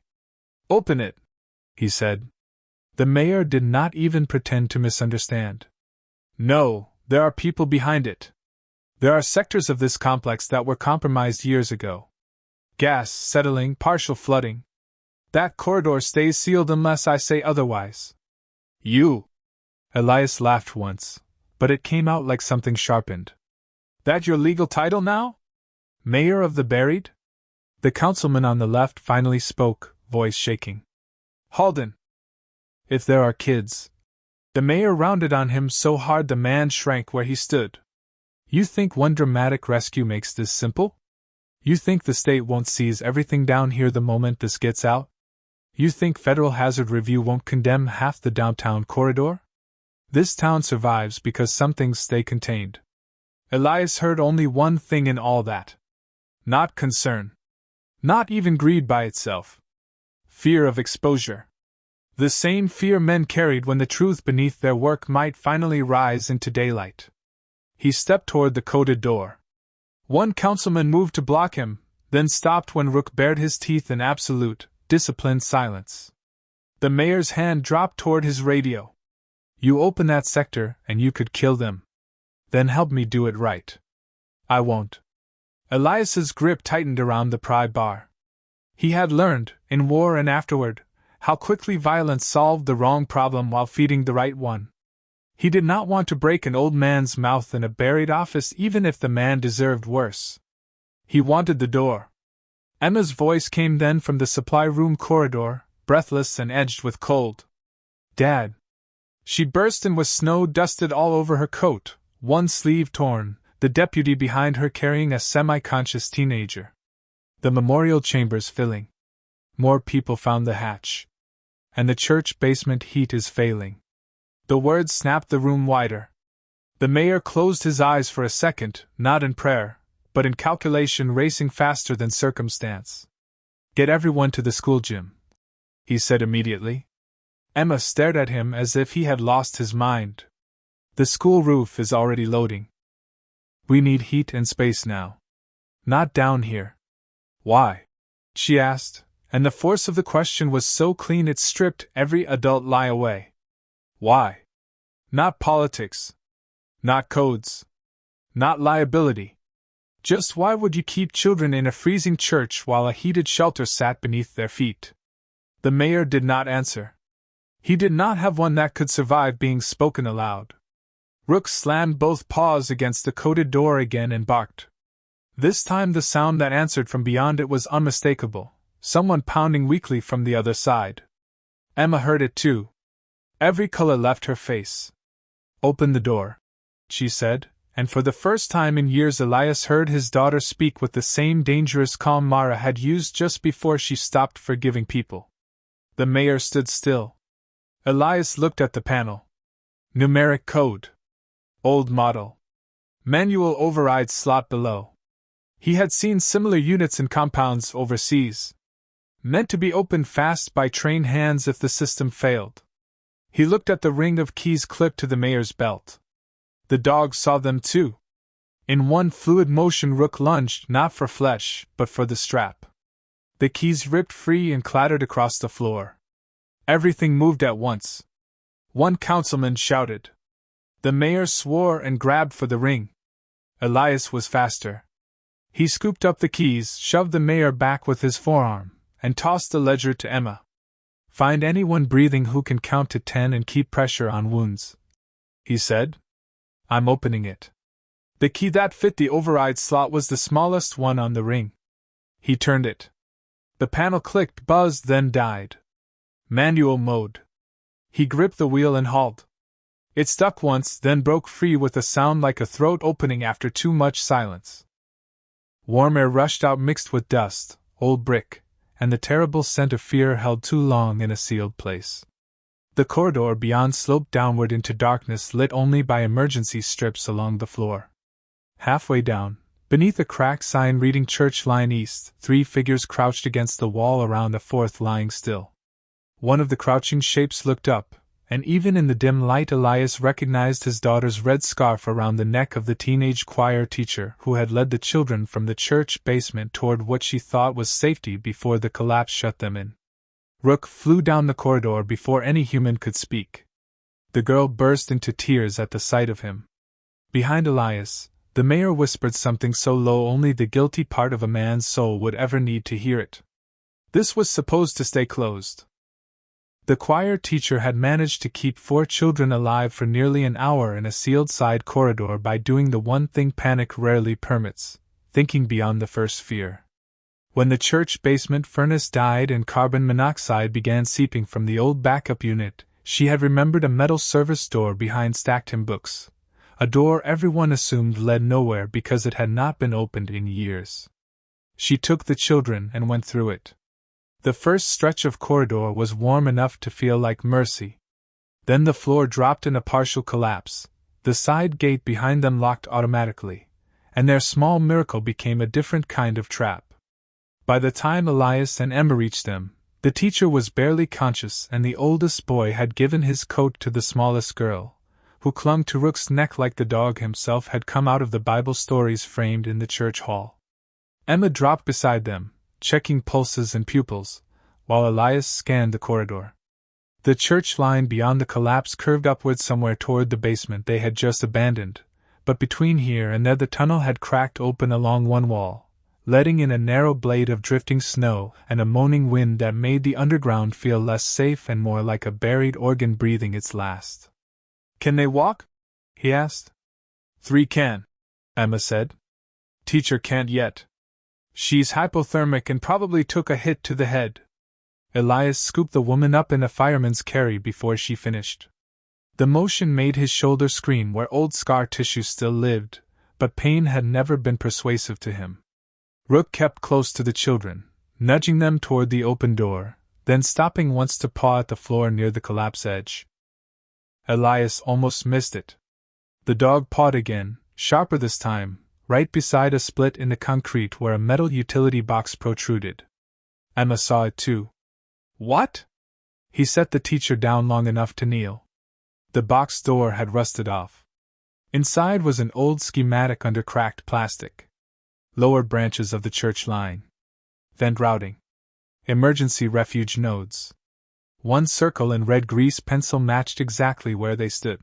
Open it, he said. The mayor did not even pretend to misunderstand. No, there are people behind it. There are sectors of this complex that were compromised years ago. Gas, settling, partial flooding. That corridor stays sealed unless I say otherwise. You! Elias laughed once, but it came out like something sharpened. That your legal title now? Mayor of the Buried? The councilman on the left finally spoke, voice shaking. Halden! If there are kids. The mayor rounded on him so hard the man shrank where he stood. You think one dramatic rescue makes this simple? You think the state won't seize everything down here the moment this gets out? You think Federal Hazard Review won't condemn half the downtown corridor? This town survives because some things stay contained. Elias heard only one thing in all that. Not concern. Not even greed by itself. Fear of exposure. The same fear men carried when the truth beneath their work might finally rise into daylight. He stepped toward the coated door. One councilman moved to block him, then stopped when Rook bared his teeth in absolute, disciplined silence. The mayor's hand dropped toward his radio. You open that sector and you could kill them. Then help me do it right. I won't. Elias's grip tightened around the pry bar. He had learned, in war and afterward, how quickly violence solved the wrong problem while feeding the right one. He did not want to break an old man's mouth in a buried office even if the man deserved worse. He wanted the door. Emma's voice came then from the supply room corridor, breathless and edged with cold. Dad. She burst in with snow dusted all over her coat, one sleeve torn, the deputy behind her carrying a semi-conscious teenager. The memorial chambers filling. More people found the hatch. And the church basement heat is failing. The words snapped the room wider. The mayor closed his eyes for a second, not in prayer, but in calculation racing faster than circumstance. Get everyone to the school gym, he said immediately. Emma stared at him as if he had lost his mind. The school roof is already loading. We need heat and space now. Not down here. Why? She asked, and the force of the question was so clean it stripped every adult lie away. Why? Not politics. Not codes. Not liability. Just why would you keep children in a freezing church while a heated shelter sat beneath their feet? The mayor did not answer. He did not have one that could survive being spoken aloud. Rook slammed both paws against the coated door again and barked. This time the sound that answered from beyond it was unmistakable, someone pounding weakly from the other side. Emma heard it too. Every color left her face. Open the door, she said, and for the first time in years Elias heard his daughter speak with the same dangerous calm Mara had used just before she stopped forgiving people. The mayor stood still. Elias looked at the panel. Numeric code. Old model. Manual override slot below. He had seen similar units in compounds overseas. Meant to be opened fast by trained hands if the system failed. He looked at the ring of keys clipped to the mayor's belt. The dog saw them too. In one fluid motion Rook lunged not for flesh, but for the strap. The keys ripped free and clattered across the floor. Everything moved at once. One councilman shouted. The mayor swore and grabbed for the ring. Elias was faster. He scooped up the keys, shoved the mayor back with his forearm, and tossed the ledger to Emma. "Find anyone breathing who can count to 10 and keep pressure on wounds," he said. "I'm opening it." The key that fit the override slot was the smallest one on the ring. He turned it. The panel clicked, buzzed, then died. Manual mode. He gripped the wheel and hauled. It stuck once, then broke free with a sound like a throat opening after too much silence. Warm air rushed out mixed with dust, old brick, and the terrible scent of fear held too long in a sealed place. The corridor beyond sloped downward into darkness lit only by emergency strips along the floor. Halfway down, beneath a cracked sign reading Church Line East, 3 figures crouched against the wall around a 4th lying still. One of the crouching shapes looked up, and even in the dim light Elias recognized his daughter's red scarf around the neck of the teenage choir teacher who had led the children from the church basement toward what she thought was safety before the collapse shut them in. Rook flew down the corridor before any human could speak. The girl burst into tears at the sight of him. Behind Elias, the mayor whispered something so low only the guilty part of a man's soul would ever need to hear it. This was supposed to stay closed. The choir teacher had managed to keep 4 children alive for nearly an hour in a sealed side corridor by doing the one thing panic rarely permits: thinking beyond the first fear. When the church basement furnace died and carbon monoxide began seeping from the old backup unit, she had remembered a metal service door behind stacked hymn books. A door everyone assumed led nowhere because it had not been opened in years. She took the children and went through it. The first stretch of corridor was warm enough to feel like mercy. Then the floor dropped in a partial collapse, the side gate behind them locked automatically, and their small miracle became a different kind of trap. By the time Elias and Emma reached them, the teacher was barely conscious and the oldest boy had given his coat to the smallest girl, who clung to Rook's neck like the dog himself had come out of the Bible stories framed in the church hall. Emma dropped beside them, checking pulses and pupils, while Elias scanned the corridor. The church line beyond the collapse curved upward somewhere toward the basement they had just abandoned, but between here and there the tunnel had cracked open along one wall, letting in a narrow blade of drifting snow and a moaning wind that made the underground feel less safe and more like a buried organ breathing its last. "Can they walk?" he asked. 3 can, Emma said. "Teacher can't yet. She's hypothermic and probably took a hit to the head." Elias scooped the woman up in a fireman's carry before she finished. The motion made his shoulder scream where old scar tissue still lived, but pain had never been persuasive to him. Rook kept close to the children, nudging them toward the open door, then stopping once to paw at the floor near the collapse edge. Elias almost missed it. The dog pawed again, sharper this time, right beside a split in the concrete where a metal utility box protruded. Emma saw it too. "What?" He set the teacher down long enough to kneel. The box door had rusted off. Inside was an old schematic under cracked plastic. Lower branches of the church line. Vent routing. Emergency refuge nodes. One circle in red grease pencil matched exactly where they stood.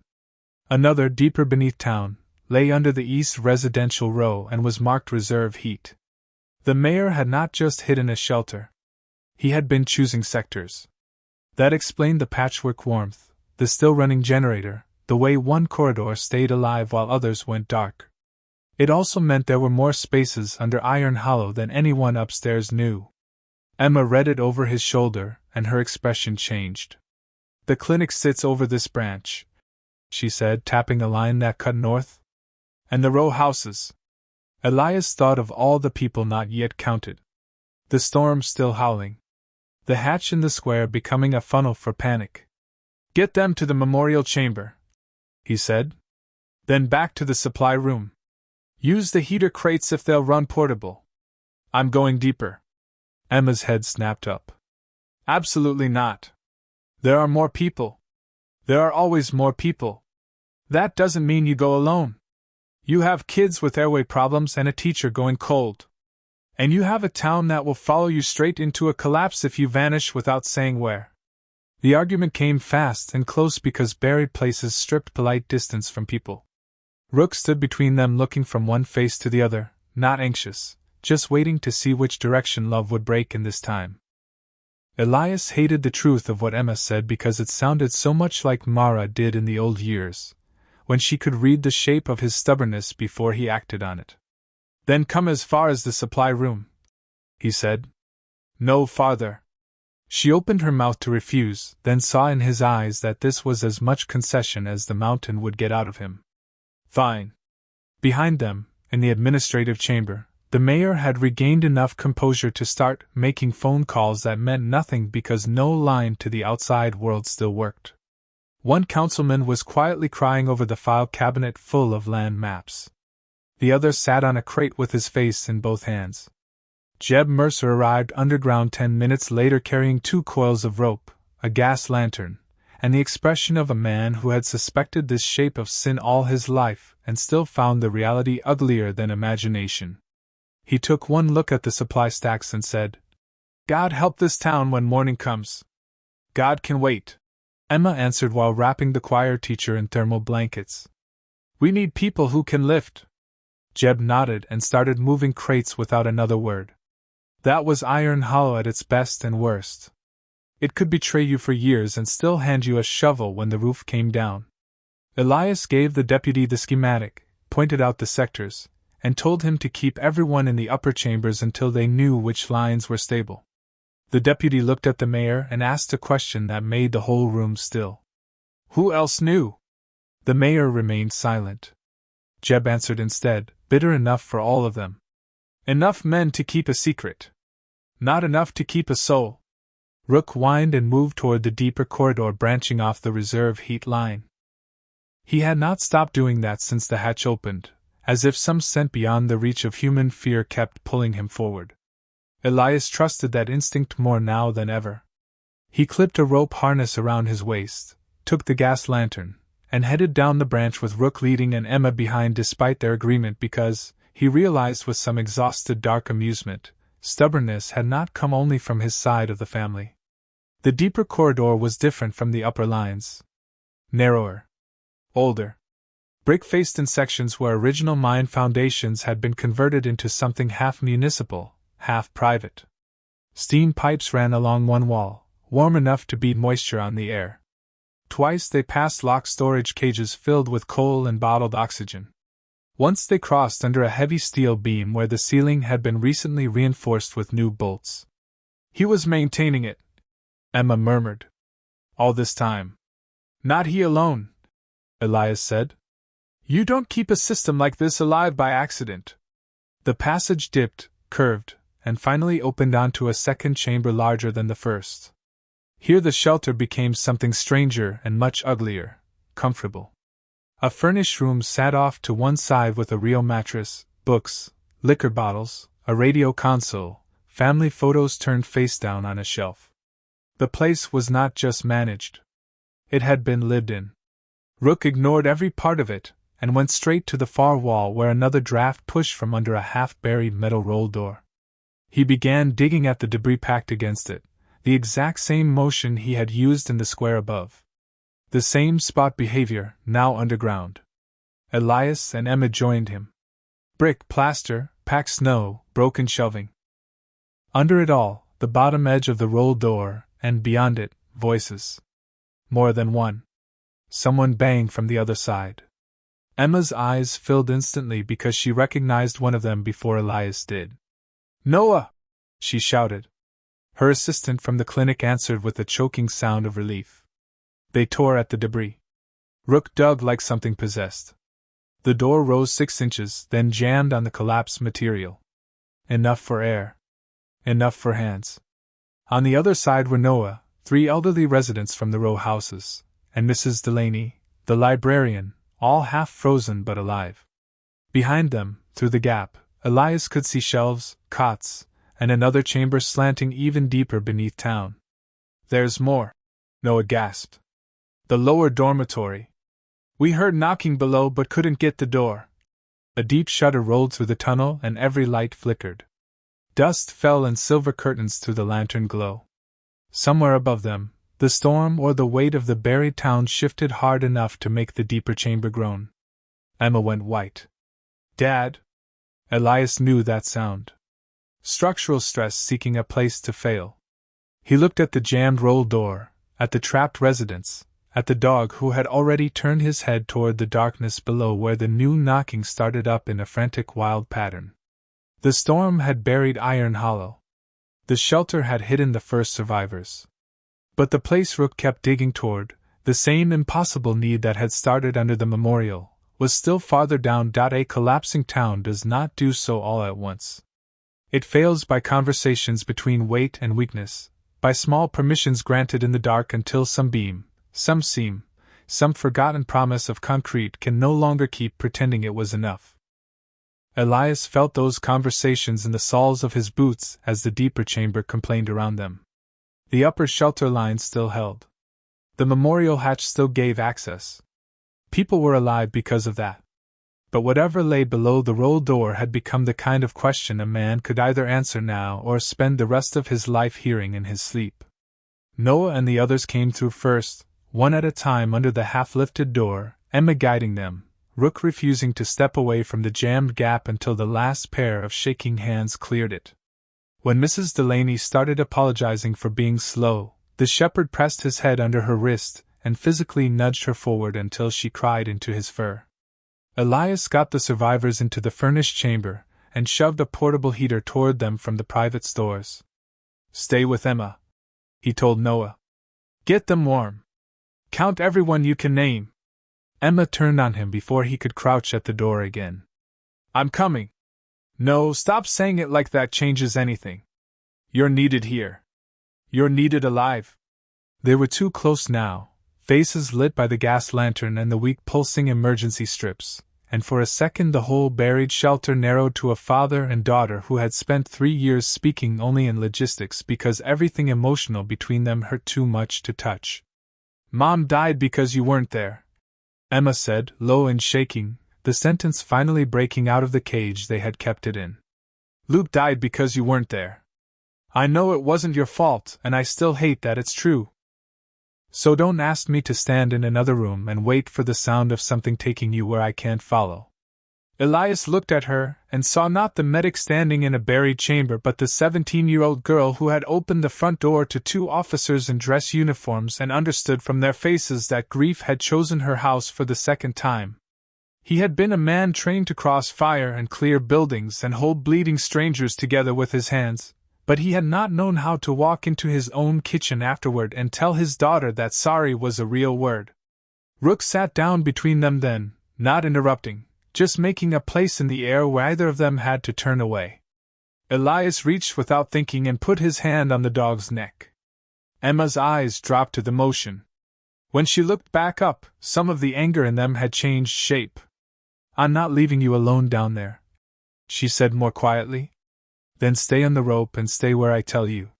Another, deeper beneath town, lay under the east residential row and was marked reserve heat. The mayor had not just hidden a shelter. He had been choosing sectors. That explained the patchwork warmth, the still-running generator, the way one corridor stayed alive while others went dark. It also meant there were more spaces under Iron Hollow than anyone upstairs knew. Emma read it over his shoulder, and her expression changed. "The clinic sits over this branch," she said, tapping a line that cut north. "And the row houses." Elias thought of all the people not yet counted. The storm still howling. The hatch in the square becoming a funnel for panic. "Get them to the memorial chamber," he said. "Then back to the supply room. Use the heater crates if they'll run portable. I'm going deeper." Emma's head snapped up. "Absolutely not. There are more people. There are always more people. That doesn't mean you go alone. You have kids with airway problems and a teacher going cold. And you have a town that will follow you straight into a collapse if you vanish without saying where." The argument came fast and close because buried places stripped polite distance from people. Rook stood between them looking from one face to the other, not anxious, just waiting to see which direction love would break in this time. Elias hated the truth of what Emma said because it sounded so much like Mara did in the old years, when she could read the shape of his stubbornness before he acted on it. "Then come as far as the supply room," he said. "No farther." She opened her mouth to refuse, then saw in his eyes that this was as much concession as the mountain would get out of him. "Fine." Behind them, in the administrative chamber, the mayor had regained enough composure to start making phone calls that meant nothing because no line to the outside world still worked. One councilman was quietly crying over the file cabinet full of land maps. The other sat on a crate with his face in both hands. Jeb Mercer arrived underground 10 minutes later carrying 2 coils of rope, a gas lantern, and the expression of a man who had suspected this shape of sin all his life and still found the reality uglier than imagination. He took one look at the supply stacks and said, "God help this town when morning comes." "God can wait," Emma answered while wrapping the choir teacher in thermal blankets. "We need people who can lift." Jeb nodded and started moving crates without another word. That was Iron Hollow at its best and worst. It could betray you for years and still hand you a shovel when the roof came down. Elias gave the deputy the schematic, pointed out the sectors, and told him to keep everyone in the upper chambers until they knew which lines were stable. The deputy looked at the mayor and asked a question that made the whole room still. "Who else knew?" The mayor remained silent. Jeb answered instead, bitter enough for all of them. "Enough men to keep a secret. Not enough to keep a soul." Rook whined and moved toward the deeper corridor branching off the reserve heat line. He had not stopped doing that since the hatch opened, as if some scent beyond the reach of human fear kept pulling him forward. Elias trusted that instinct more now than ever. He clipped a rope harness around his waist, took the gas lantern, and headed down the branch with Rook leading and Emma behind despite their agreement because, he realized with some exhausted dark amusement, stubbornness had not come only from his side of the family. The deeper corridor was different from the upper lines. Narrower. Older. Brick-faced in sections where original mine foundations had been converted into something half municipal, half private. Steam pipes ran along one wall, warm enough to beat moisture on the air. Twice they passed locked storage cages filled with coal and bottled oxygen. Once they crossed under a heavy steel beam where the ceiling had been recently reinforced with new bolts. "He was maintaining it," Emma murmured. "All this time." "Not he alone," Elias said. "You don't keep a system like this alive by accident." The passage dipped, curved, and finally opened onto a second chamber larger than the first. Here the shelter became something stranger and much uglier, comfortable. A furnished room sat off to one side with a real mattress, books, liquor bottles, a radio console, family photos turned face down on a shelf. The place was not just managed. It had been lived in. Rook ignored every part of it, and went straight to the far wall where another draft pushed from under a half-buried metal roll door. He began digging at the debris packed against it, the exact same motion he had used in the square above. The same spot behavior, now underground. Elias and Emma joined him. Brick, plaster, packed snow, broken shelving. Under it all, the bottom edge of the roll door, and beyond it, voices. More than one. Someone banged from the other side. Emma's eyes filled instantly because she recognized one of them before Elias did. "Noah!" she shouted. Her assistant from the clinic answered with a choking sound of relief. They tore at the debris. Rook dug like something possessed. The door rose 6 inches, then jammed on the collapsed material. Enough for air. Enough for hands. On the other side were Noah, 3 elderly residents from the row houses, and Mrs. Delaney, the librarian, all half frozen but alive. Behind them, through the gap, Elias could see shelves, cots, and another chamber slanting even deeper beneath town. "There's more," Noah gasped. "The lower dormitory. We heard knocking below but couldn't get the door." A deep shudder rolled through the tunnel and every light flickered. Dust fell in silver curtains through the lantern glow. Somewhere above them, the storm or the weight of the buried town shifted hard enough to make the deeper chamber groan. Emma went white. "Dad!" Elias knew that sound. Structural stress seeking a place to fail. He looked at the jammed roll door, at the trapped residents, at the dog who had already turned his head toward the darkness below where the new knocking started up in a frantic wild pattern. The storm had buried Iron Hollow. The shelter had hidden the first survivors. But the place Rook kept digging toward, the same impossible need that had started under the memorial, was still farther down. A collapsing town does not do so all at once. It fails by conversations between weight and weakness, by small permissions granted in the dark until some beam, some seam, some forgotten promise of concrete can no longer keep pretending it was enough. Elias felt those conversations in the soles of his boots as the deeper chamber complained around them. The upper shelter line still held. The memorial hatch still gave access. People were alive because of that. But whatever lay below the roll door had become the kind of question a man could either answer now or spend the rest of his life hearing in his sleep. Noah and the others came through first, one at a time under the half-lifted door, Emma guiding them, Rook refusing to step away from the jammed gap until the last pair of shaking hands cleared it. When Mrs. Delaney started apologizing for being slow, the shepherd pressed his head under her wrist and physically nudged her forward until she cried into his fur. Elias got the survivors into the furnished chamber and shoved a portable heater toward them from the private stores. "Stay with Emma," he told Noah. "Get them warm. Count everyone you can name." Emma turned on him before he could crouch at the door again. "I'm coming." "No, stop saying it like that changes anything. You're needed here. You're needed alive." They were too close now, faces lit by the gas lantern and the weak pulsing emergency strips, and for a second the whole buried shelter narrowed to a father and daughter who had spent 3 years speaking only in logistics because everything emotional between them hurt too much to touch. "Mom died because you weren't there," Emma said, low and shaking, the sentence finally breaking out of the cage they had kept it in. "Luke died because you weren't there. I know it wasn't your fault, and I still hate that it's true. So don't ask me to stand in another room and wait for the sound of something taking you where I can't follow." Elias looked at her and saw not the medic standing in a buried chamber but the 17-year-old girl who had opened the front door to 2 officers in dress uniforms and understood from their faces that grief had chosen her house for the second time. He had been a man trained to cross fire and clear buildings and hold bleeding strangers together with his hands, but he had not known how to walk into his own kitchen afterward and tell his daughter that sorry was a real word. Rook sat down between them then, not interrupting, just making a place in the air where either of them had to turn away. Elias reached without thinking and put his hand on the dog's neck. Emma's eyes dropped to the motion. When she looked back up, some of the anger in them had changed shape. "I'm not leaving you alone down there," she said more quietly. "Then stay on the rope and stay where I tell you."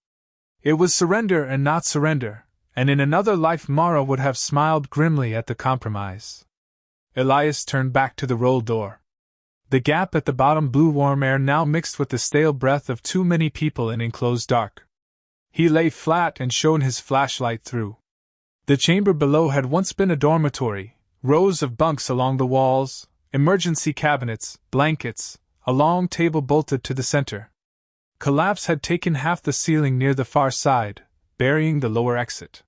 It was surrender and not surrender, and in another life Mara would have smiled grimly at the compromise. Elias turned back to the roll door. The gap at the bottom blew warm air now mixed with the stale breath of too many people in enclosed dark. He lay flat and shone his flashlight through. The chamber below had once been a dormitory, rows of bunks along the walls, emergency cabinets, blankets, a long table bolted to the center. Collapse had taken half the ceiling near the far side, burying the lower exit.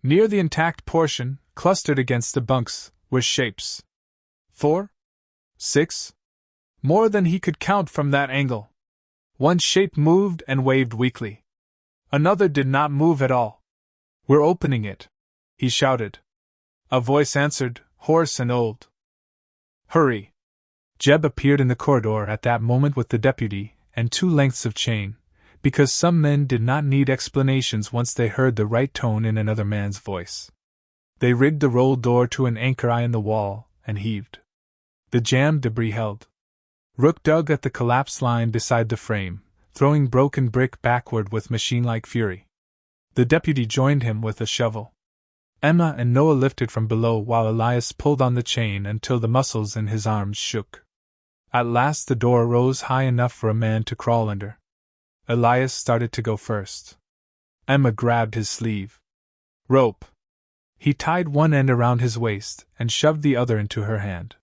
Near the intact portion, clustered against the bunks, were shapes. 4? 6? More than he could count from that angle. One shape moved and waved weakly. Another did not move at all. "We're opening it," he shouted. A voice answered, hoarse and old. "Hurry!" Jeb appeared in the corridor at that moment with the deputy and 2 lengths of chain, because some men did not need explanations once they heard the right tone in another man's voice. They rigged the roll door to an anchor eye in the wall and heaved. The jammed debris held. Rook dug at the collapsed line beside the frame, throwing broken brick backward with machine-like fury. The deputy joined him with a shovel. Emma and Noah lifted from below while Elias pulled on the chain until the muscles in his arms shook. At last the door rose high enough for a man to crawl under. Elias started to go first. Emma grabbed his sleeve. "Rope." He tied one end around his waist and shoved the other into her hand.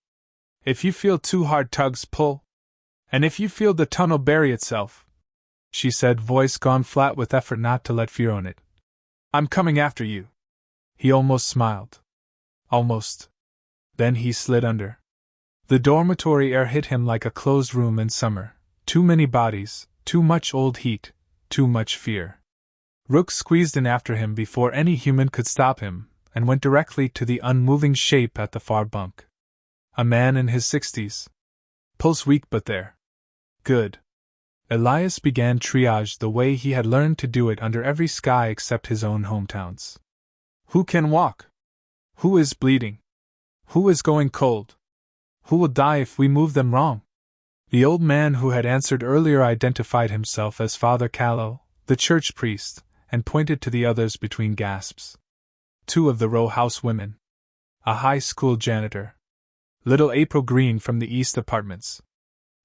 "If you feel too hard tugs, pull." And if you feel the tunnel bury itself, she said, voice gone flat with effort not to let fear own it, I'm coming after you. He almost smiled. Almost. Then he slid under. The dormitory air hit him like a closed room in summer. Too many bodies, too much old heat, too much fear. Rook squeezed in after him before any human could stop him, and went directly to the unmoving shape at the far bunk. A man in his 60s. Pulse weak but there. Good. Elias began triage the way he had learned to do it under every sky except his own hometowns. Who can walk? Who is bleeding? Who is going cold? Who will die if we move them wrong? The old man who had answered earlier identified himself as Father Callow, the church priest, and pointed to the others between gasps. 2 of the row house women. A high school janitor. Little April Green from the East Apartments.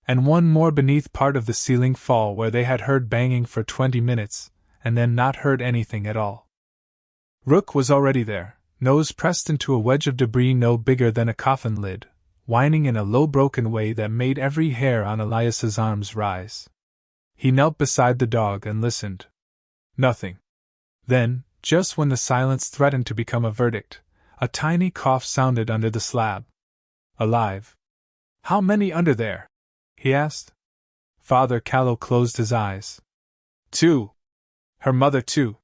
And 1 more beneath part of the ceiling fall where they had heard banging for 20 minutes, and then not heard anything at all. Rook was already there, nose pressed into a wedge of debris no bigger than a coffin lid, whining in a low broken way that made every hair on Elias's arms rise. He knelt beside the dog and listened. Nothing. Then, just when the silence threatened to become a verdict, a tiny cough sounded under the slab. Alive. How many under there? He asked. Father Callow closed his eyes. 2. Her mother too.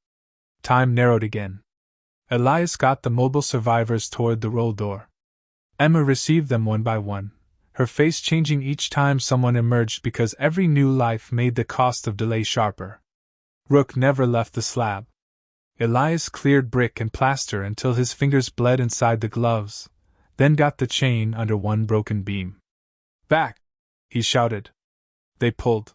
Time narrowed again. Elias got the mobile survivors toward the roll door. Emma received them one by one, her face changing each time someone emerged because every new life made the cost of delay sharper. Rook never left the slab. Elias cleared brick and plaster until his fingers bled inside the gloves, then got the chain under one broken beam. Back! He shouted. They pulled.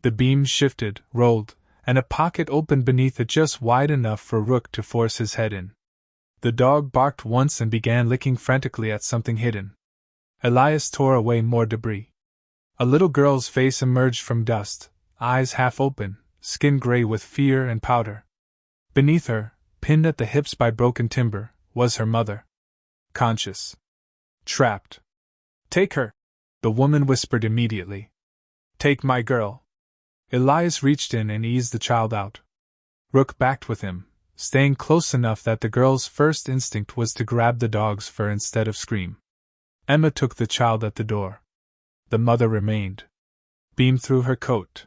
The beam shifted, rolled, and a pocket opened beneath it just wide enough for Rook to force his head in. The dog barked once and began licking frantically at something hidden. Elias tore away more debris. A little girl's face emerged from dust, eyes half open, skin gray with fear and powder. Beneath her, pinned at the hips by broken timber, was her mother. Conscious. Trapped. Take her, the woman whispered immediately. Take my girl. Elias reached in and eased the child out. Rook backed with him, staying close enough that the girl's first instinct was to grab the dog's fur instead of scream. Emma took the child at the door. The mother remained. Beam through her coat.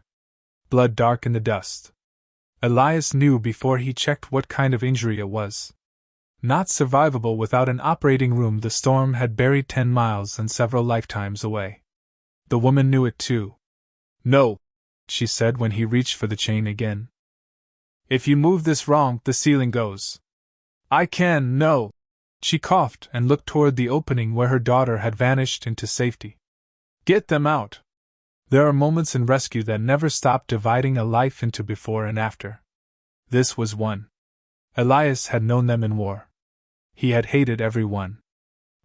Blood dark in the dust. Elias knew before he checked what kind of injury it was. Not survivable without an operating room. The storm had buried 10 miles and several lifetimes away. The woman knew it too. No, she said when he reached for the chain again. If you move this wrong, the ceiling goes. I can, no. She coughed and looked toward the opening where her daughter had vanished into safety. Get them out. There are moments in rescue that never stop dividing a life into before and after. This was one. Elias had known them in war. He had hated every one.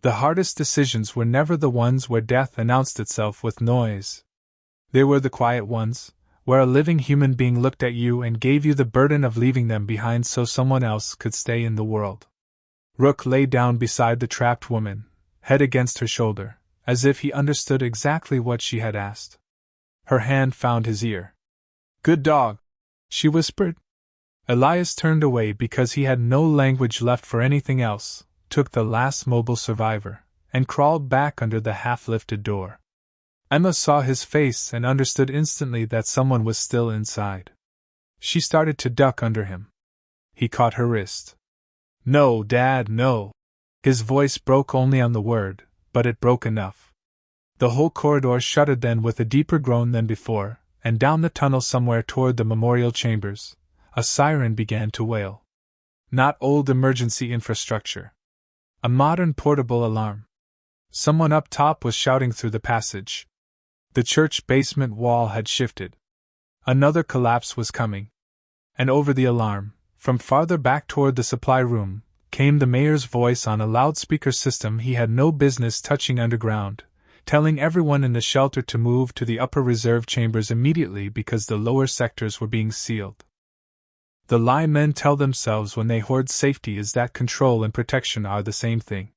The hardest decisions were never the ones where death announced itself with noise. They were the quiet ones, where a living human being looked at you and gave you the burden of leaving them behind so someone else could stay in the world. Rook lay down beside the trapped woman, head against her shoulder, as if he understood exactly what she had asked. Her hand found his ear. Good dog, she whispered. Elias turned away because he had no language left for anything else, took the last mobile survivor, and crawled back under the half-lifted door. Emma saw his face and understood instantly that someone was still inside. She started to duck under him. He caught her wrist. No, Dad, no. His voice broke only on the word, but it broke enough. The whole corridor shuddered then with a deeper groan than before, and down the tunnel somewhere toward the memorial chambers, a siren began to wail. Not old emergency infrastructure. A modern portable alarm. Someone up top was shouting through the passage. The church basement wall had shifted. Another collapse was coming. And over the alarm, from farther back toward the supply room, came the mayor's voice on a loudspeaker system he had no business touching underground, telling everyone in the shelter to move to the upper reserve chambers immediately because the lower sectors were being sealed. The lie men tell themselves when they hoard safety is that control and protection are the same thing.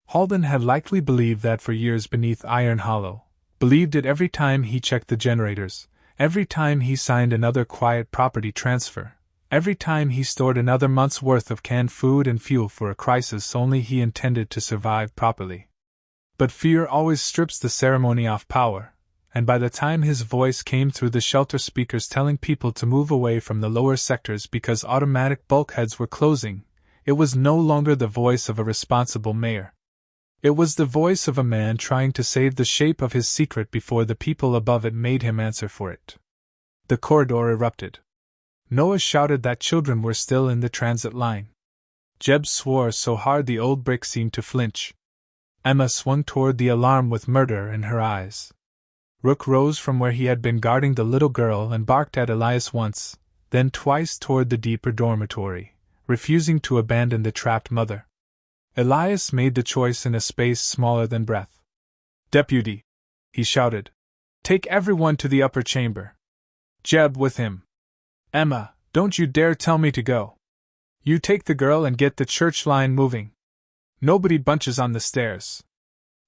Halden had likely believed that for years beneath Iron Hollow, Believed it every time he checked the generators, every time he signed another quiet property transfer, every time he stored another month's worth of canned food and fuel for a crisis only he intended to survive properly. But fear always strips the ceremony off power, and by the time his voice came through the shelter speakers telling people to move away from the lower sectors because automatic bulkheads were closing, it was no longer the voice of a responsible mayor. It was the voice of a man trying to save the shape of his secret before the people above it made him answer for it. The corridor erupted. Noah shouted that children were still in the transit line. Jeb swore so hard the old brick seemed to flinch. Emma swung toward the alarm with murder in her eyes. Rook rose from where he had been guarding the little girl and barked at Elias once, then twice toward the deeper dormitory, refusing to abandon the trapped mother. Elias made the choice in a space smaller than breath. "Deputy!" he shouted. "Take everyone to the upper chamber. Jeb with him. Emma, don't you dare tell me to go. You take the girl and get the church line moving. Nobody bunches on the stairs.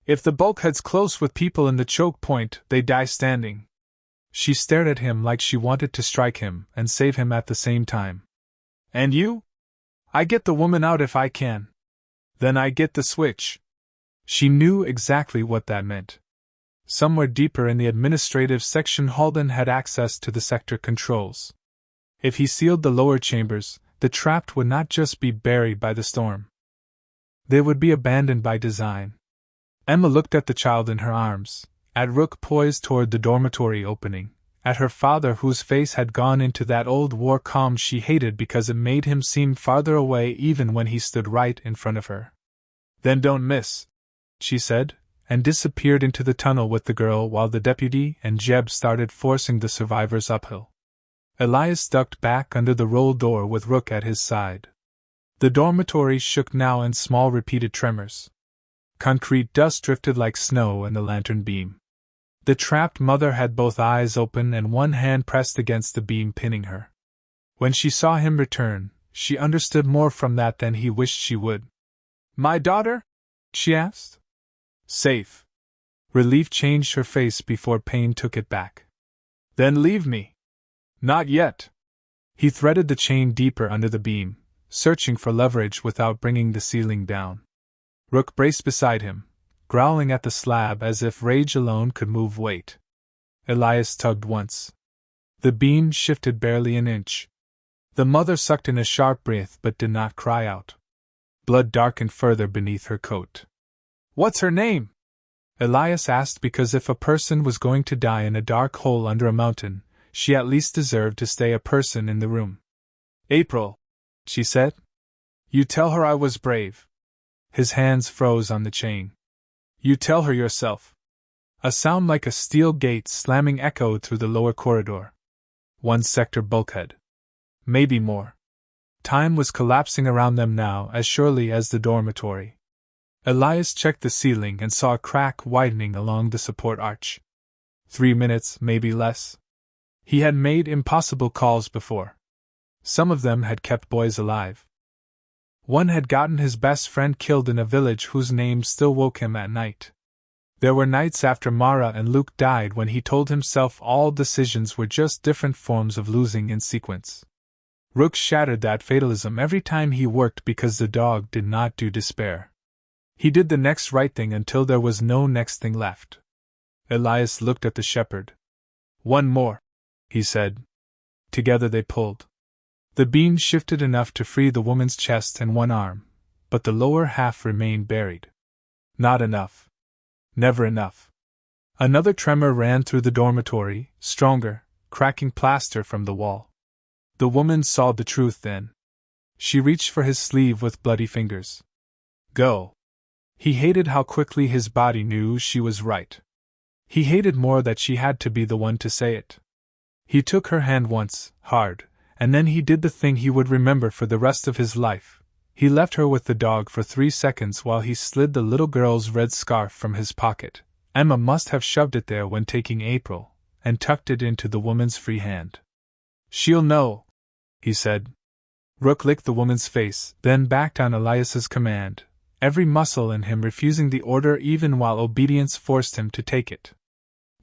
If the bulkhead's close with people in the choke point, they die standing." She stared at him like she wanted to strike him and save him at the same time. "And you?" "I get the woman out if I can. Then I get the switch." She knew exactly what that meant. Somewhere deeper in the administrative section, Halden had access to the sector controls. If he sealed the lower chambers, the trapped would not just be buried by the storm. They would be abandoned by design. Emma looked at the child in her arms, at Rook poised toward the dormitory opening, at her father whose face had gone into that old war calm she hated because it made him seem farther away even when he stood right in front of her. "Then don't miss," she said, and disappeared into the tunnel with the girl while the deputy and Jeb started forcing the survivors uphill. Elias ducked back under the roll door with Rook at his side. The dormitory shook now in small repeated tremors. Concrete dust drifted like snow in the lantern beam. The trapped mother had both eyes open and one hand pressed against the beam pinning her. When she saw him return, she understood more from that than he wished she would. "My daughter?" she asked. "Safe." Relief changed her face before pain took it back. "Then leave me." "Not yet." He threaded the chain deeper under the beam, searching for leverage without bringing the ceiling down. Rook braced beside him, growling at the slab as if rage alone could move weight. Elias tugged once. The beam shifted barely an inch. The mother sucked in a sharp breath but did not cry out. Blood darkened further beneath her coat. "What's her name?" Elias asked because if a person was going to die in a dark hole under a mountain, she at least deserved to stay a person in the room. "April," she said. "You tell her I was brave." His hands froze on the chain. "You tell her yourself." A sound like a steel gate slamming echoed through the lower corridor. One sector bulkhead. Maybe more. Time was collapsing around them now as surely as the dormitory. Elias checked the ceiling and saw a crack widening along the support arch. 3 minutes, maybe less. He had made impossible calls before. Some of them had kept boys alive. One had gotten his best friend killed in a village whose name still woke him at night. There were nights after Mara and Luke died when he told himself all decisions were just different forms of losing in sequence. Rook shattered that fatalism every time he worked because the dog did not do despair. He did the next right thing until there was no next thing left. Elias looked at the shepherd. "One more," he said. Together they pulled. The beam shifted enough to free the woman's chest and one arm, but the lower half remained buried. Not enough. Never enough. Another tremor ran through the dormitory, stronger, cracking plaster from the wall. The woman saw the truth then. She reached for his sleeve with bloody fingers. "Go." He hated how quickly his body knew she was right. He hated more that she had to be the one to say it. He took her hand once, hard, and then he did the thing he would remember for the rest of his life. He left her with the dog for 3 seconds while he slid the little girl's red scarf from his pocket. Emma must have shoved it there when taking April, and tucked it into the woman's free hand. "She'll know," he said. Rook licked the woman's face, then backed on Elias's command, every muscle in him refusing the order even while obedience forced him to take it.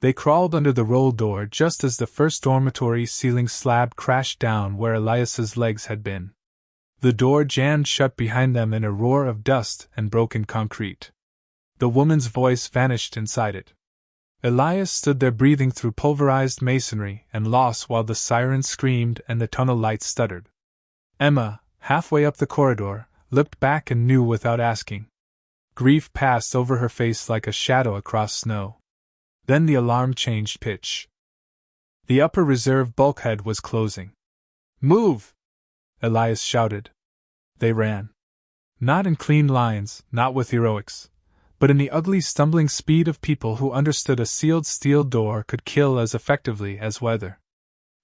They crawled under the roll door just as the first dormitory ceiling slab crashed down where Elias's legs had been. The door jammed shut behind them in a roar of dust and broken concrete. The woman's voice vanished inside it. Elias stood there breathing through pulverized masonry and lost while the siren screamed and the tunnel lights stuttered. Emma, halfway up the corridor, looked back and knew without asking. Grief passed over her face like a shadow across snow. Then the alarm changed pitch. The upper reserve bulkhead was closing. "Move!" Elias shouted. They ran. Not in clean lines, not with heroics, but in the ugly stumbling speed of people who understood a sealed steel door could kill as effectively as weather.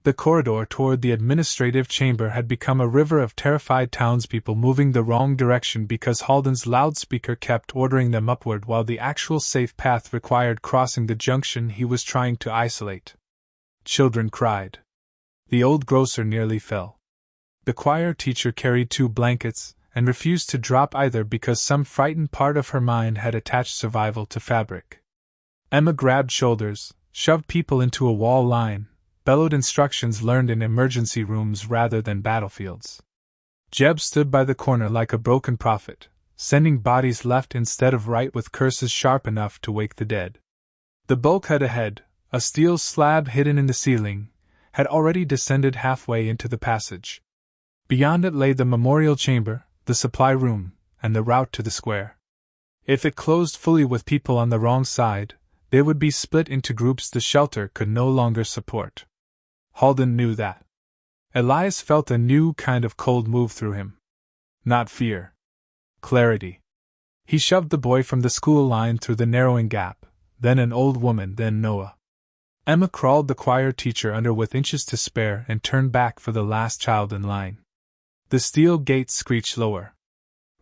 The corridor toward the administrative chamber had become a river of terrified townspeople moving the wrong direction because Halden's loudspeaker kept ordering them upward while the actual safe path required crossing the junction he was trying to isolate. Children cried. The old grocer nearly fell. The choir teacher carried 2 blankets and refused to drop either because some frightened part of her mind had attached survival to fabric. Emma grabbed shoulders, shoved people into a wall line, bellowed instructions learned in emergency rooms rather than battlefields. Jeb stood by the corner like a broken prophet, sending bodies left instead of right with curses sharp enough to wake the dead. The bulkhead ahead, a steel slab hidden in the ceiling, had already descended halfway into the passage. Beyond it lay the memorial chamber, the supply room, and the route to the square. If it closed fully with people on the wrong side, they would be split into groups the shelter could no longer support. Halden knew that. Elias felt a new kind of cold move through him. Not fear. Clarity. He shoved the boy from the school line through the narrowing gap, then an old woman, then Noah. Emma crawled the choir teacher under with inches to spare and turned back for the last child in line. The steel gate screeched lower.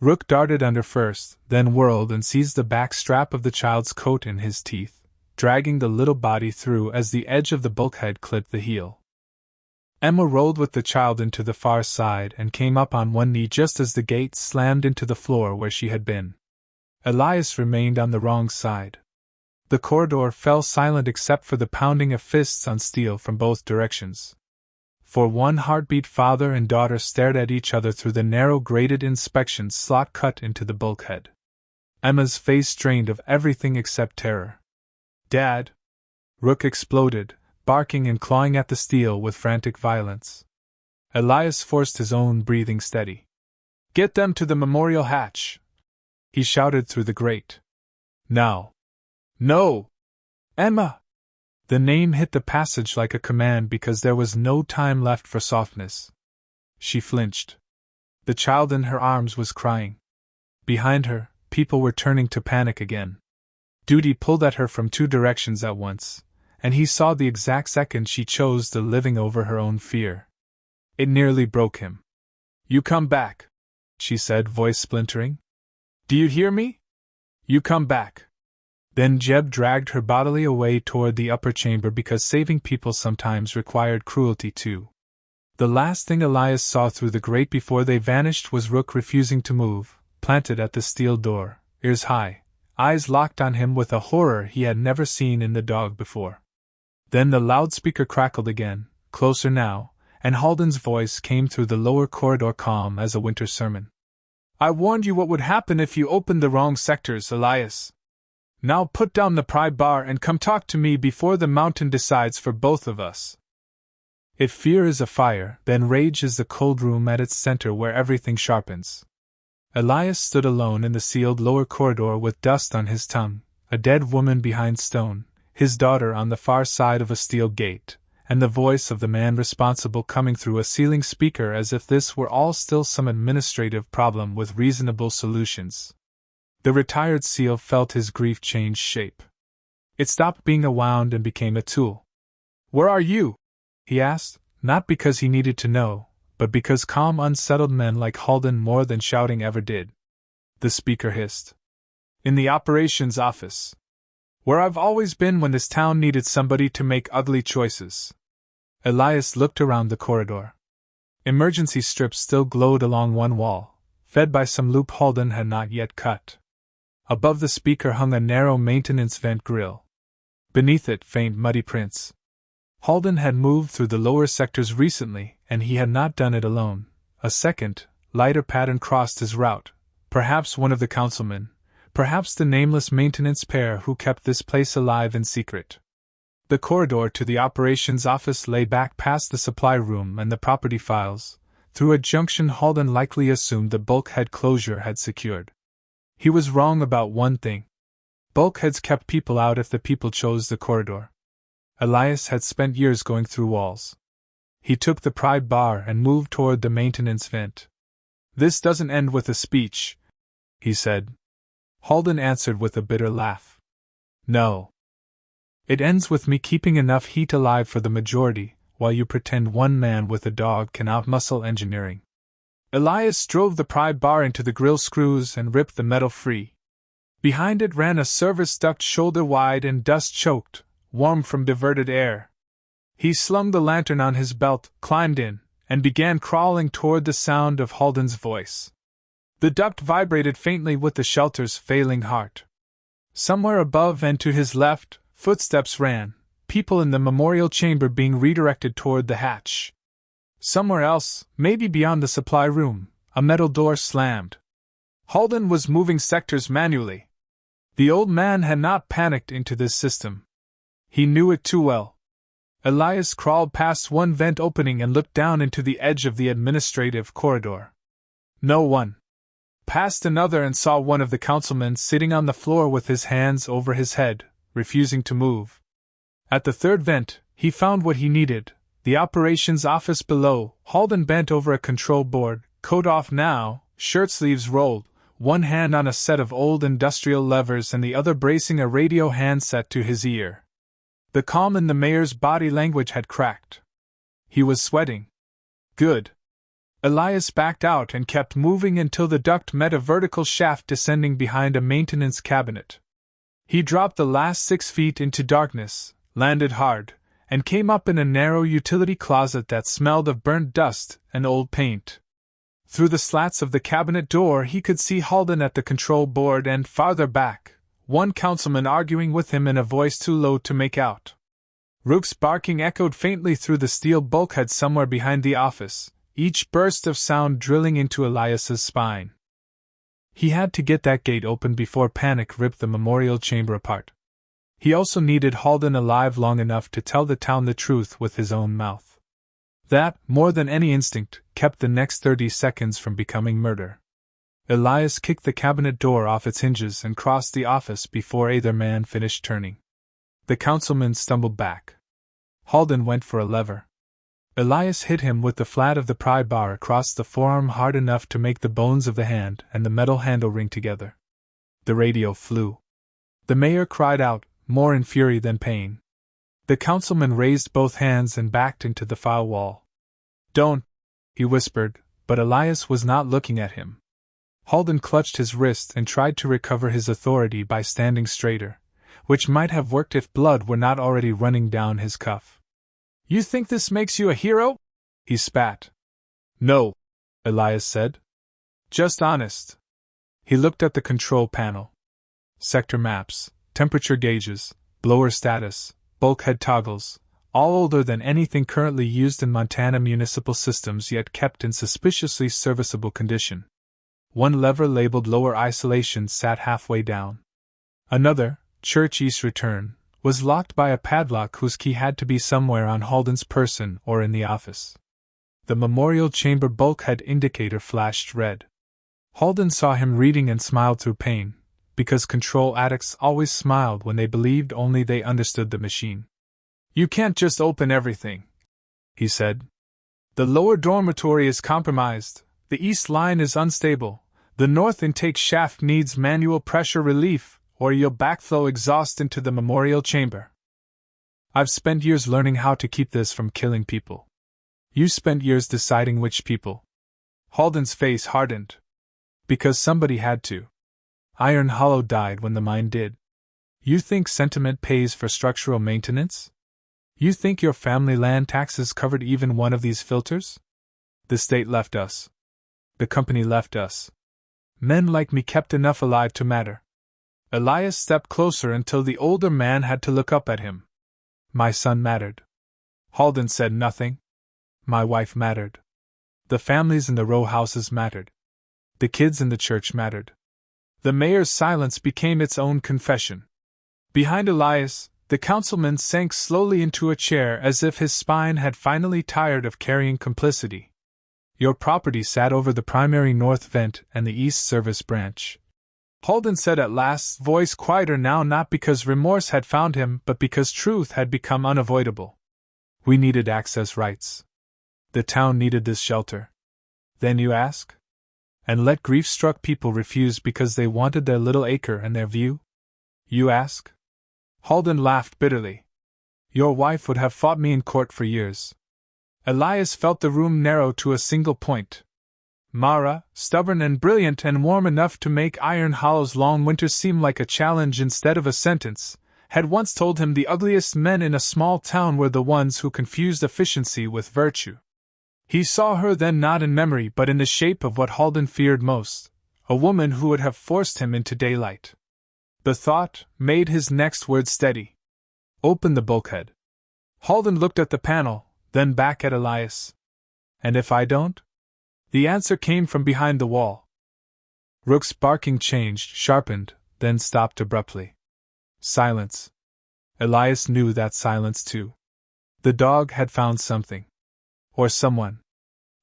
Rook darted under first, then whirled and seized the back strap of the child's coat in his teeth, dragging the little body through as the edge of the bulkhead clipped the heel. Emma rolled with the child into the far side and came up on one knee just as the gate slammed into the floor where she had been. Elias remained on the wrong side. The corridor fell silent except for the pounding of fists on steel from both directions. For one heartbeat, father and daughter stared at each other through the narrow grated inspection slot cut into the bulkhead. Emma's face strained of everything except terror. "Dad!" Rook exploded, barking and clawing at the steel with frantic violence. Elias forced his own breathing steady. "Get them to the memorial hatch!" he shouted through the grate. "Now!" "No! Emma!" The name hit the passage like a command because there was no time left for softness. She flinched. The child in her arms was crying. Behind her, people were turning to panic again. Duty pulled at her from 2 directions at once, and he saw the exact second she chose the living over her own fear. It nearly broke him. "You come back," she said, voice splintering. "Do you hear me? You come back." Then Jeb dragged her bodily away toward the upper chamber because saving people sometimes required cruelty too. The last thing Elias saw through the grate before they vanished was Rook refusing to move, planted at the steel door, ears high, eyes locked on him with a horror he had never seen in the dog before. Then the loudspeaker crackled again, closer now, and Halden's voice came through the lower corridor calm as a winter sermon. "I warned you what would happen if you opened the wrong sectors, Elias. Now put down the pry bar and come talk to me before the mountain decides for both of us." If fear is a fire, then rage is the cold room at its center where everything sharpens. Elias stood alone in the sealed lower corridor with dust on his tongue, a dead woman behind stone, his daughter on the far side of a steel gate, and the voice of the man responsible coming through a ceiling speaker as if this were all still some administrative problem with reasonable solutions. The retired SEAL felt his grief change shape. It stopped being a wound and became a tool. "Where are you?" he asked, not because he needed to know, but because calm, unsettled men like Halden more than shouting ever did. The speaker hissed. "In the operations office. Where I've always been when this town needed somebody to make ugly choices." Elias looked around the corridor. Emergency strips still glowed along one wall, fed by some loop Halden had not yet cut. Above the speaker hung a narrow maintenance vent grill. Beneath it, faint muddy prints. Halden had moved through the lower sectors recently, and he had not done it alone. A second, lighter pattern crossed his route. Perhaps one of the councilmen, perhaps the nameless maintenance pair who kept this place alive in secret. The corridor to the operations office lay back past the supply room and the property files. Through a junction Halden likely assumed the bulkhead closure had secured. He was wrong about one thing. Bulkheads kept people out if the people chose the corridor. Elias had spent years going through walls. He took the pry bar and moved toward the maintenance vent. "This doesn't end with a speech," he said. Halden answered with a bitter laugh. "No. It ends with me keeping enough heat alive for the majority, while you pretend one man with a dog can outmuscle engineering." Elias drove the pry bar into the grill screws and ripped the metal free. Behind it ran a service duct shoulder-wide and dust-choked, warm from diverted air. He slung the lantern on his belt, climbed in, and began crawling toward the sound of Halden's voice. The duct vibrated faintly with the shelter's failing heart. Somewhere above and to his left, footsteps ran, people in the memorial chamber being redirected toward the hatch. Somewhere else, maybe beyond the supply room, a metal door slammed. Halden was moving sectors manually. The old man had not panicked into this system. He knew it too well. Elias crawled past one vent opening and looked down into the edge of the administrative corridor. No one. Past another and saw one of the councilmen sitting on the floor with his hands over his head, refusing to move. At the third vent, he found what he needed, the operations office below. Halden bent over a control board, coat off now, shirt sleeves rolled, one hand on a set of old industrial levers and the other bracing a radio handset to his ear. The calm in the mayor's body language had cracked. He was sweating. Good. Elias backed out and kept moving until the duct met a vertical shaft descending behind a maintenance cabinet. He dropped the last 6 feet into darkness, landed hard, and came up in a narrow utility closet that smelled of burnt dust and old paint. Through the slats of the cabinet door he could see Halden at the control board and, farther back, one councilman arguing with him in a voice too low to make out. Rook's barking echoed faintly through the steel bulkhead somewhere behind the office, each burst of sound drilling into Elias's spine. He had to get that gate open before panic ripped the memorial chamber apart. He also needed Halden alive long enough to tell the town the truth with his own mouth. That, more than any instinct, kept the next 30 seconds from becoming murder. Elias kicked the cabinet door off its hinges and crossed the office before either man finished turning. The councilman stumbled back. Halden went for a lever. Elias hit him with the flat of the pry bar across the forearm hard enough to make the bones of the hand and the metal handle ring together. The radio flew. The mayor cried out, more in fury than pain. The councilman raised both hands and backed into the file wall. "Don't," he whispered, but Elias was not looking at him. Halden clutched his wrist and tried to recover his authority by standing straighter, which might have worked if blood were not already running down his cuff. "You think this makes you a hero?" he spat. "No," Elias said. "Just honest." He looked at the control panel. Sector maps, temperature gauges, blower status, bulkhead toggles, all older than anything currently used in Montana municipal systems yet kept in suspiciously serviceable condition. One lever labeled lower isolation sat halfway down. Another, Church East Return, was locked by a padlock whose key had to be somewhere on Halden's person or in the office. The memorial chamber bulkhead indicator flashed red. Halden saw him reading and smiled through pain, because control addicts always smiled when they believed only they understood the machine. "You can't just open everything," he said. "The lower dormitory is compromised, the east line is unstable, the north intake shaft needs manual pressure relief, or you'll backflow exhaust into the memorial chamber. I've spent years learning how to keep this from killing people. You spent years deciding which people." Halden's face hardened. "Because somebody had to. Iron Hollow died when the mine did. You think sentiment pays for structural maintenance? You think your family land taxes covered even one of these filters? The state left us. The company left us. Men like me kept enough alive to matter." Elias stepped closer until the older man had to look up at him. My son mattered. Halden said nothing. My wife mattered. The families in the row houses mattered. The kids in the church mattered. The mayor's silence became its own confession. Behind Elias, the councilman sank slowly into a chair as if his spine had finally tired of carrying complicity. Your property sat over the primary north vent and the east service branch. Halden said at last, voice quieter now, not because remorse had found him, but because truth had become unavoidable. We needed access rights. The town needed this shelter. Then you ask? And let grief-struck people refuse because they wanted their little acre and their view? You ask? Halden laughed bitterly. Your wife would have fought me in court for years. Elias felt the room narrow to a single point. Mara, stubborn and brilliant and warm enough to make Iron Hollow's long winter seem like a challenge instead of a sentence, had once told him the ugliest men in a small town were the ones who confused efficiency with virtue. He saw her then not in memory but in the shape of what Halden feared most, a woman who would have forced him into daylight. The thought made his next word steady. Open the bulkhead. Halden looked at the panel, then back at Elias. And if I don't? The answer came from behind the wall. Rook's barking changed, sharpened, then stopped abruptly. Silence. Elias knew that silence too. The dog had found something. Or someone.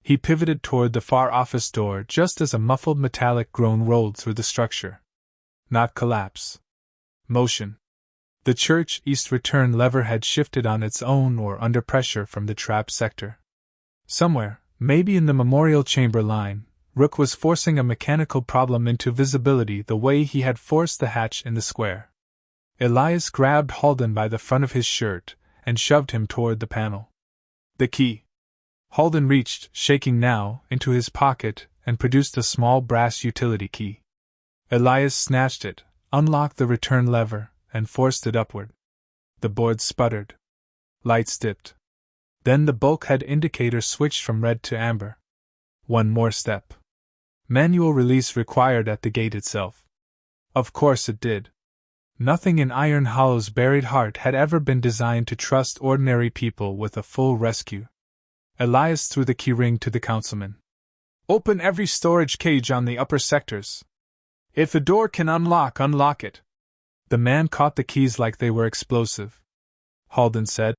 He pivoted toward the far office door just as a muffled metallic groan rolled through the structure. Not collapse. Motion. The church east return lever had shifted on its own or under pressure from the trap sector. Somewhere, maybe in the memorial chamber line, Rook was forcing a mechanical problem into visibility the way he had forced the hatch in the square. Elias grabbed Halden by the front of his shirt and shoved him toward the panel. The key. Halden reached, shaking now, into his pocket and produced a small brass utility key. Elias snatched it, unlocked the return lever, and forced it upward. The board sputtered. Lights dipped. Then the bulkhead indicator switched from red to amber. One more step. Manual release required at the gate itself. Of course it did. Nothing in Iron Hollow's buried heart had ever been designed to trust ordinary people with a full rescue. Elias threw the keyring to the councilman. Open every storage cage on the upper sectors. If a door can unlock it. The man caught the keys like they were explosive. Halden said,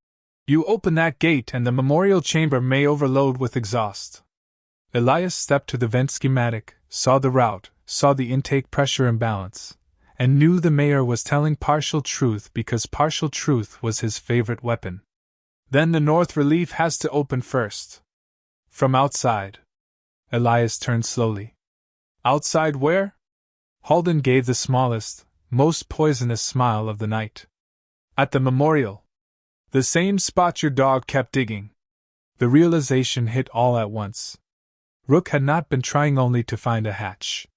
You open that gate and the memorial chamber may overload with exhaust. Elias stepped to the vent schematic, saw the route, saw the intake pressure imbalance, and knew the mayor was telling partial truth because partial truth was his favorite weapon. Then the north relief has to open first. From outside. Elias turned slowly. Outside where? Halden gave the smallest, most poisonous smile of the night. At the memorial. The same spot your dog kept digging. The realization hit all at once. Rook had not been trying only to find a hatch.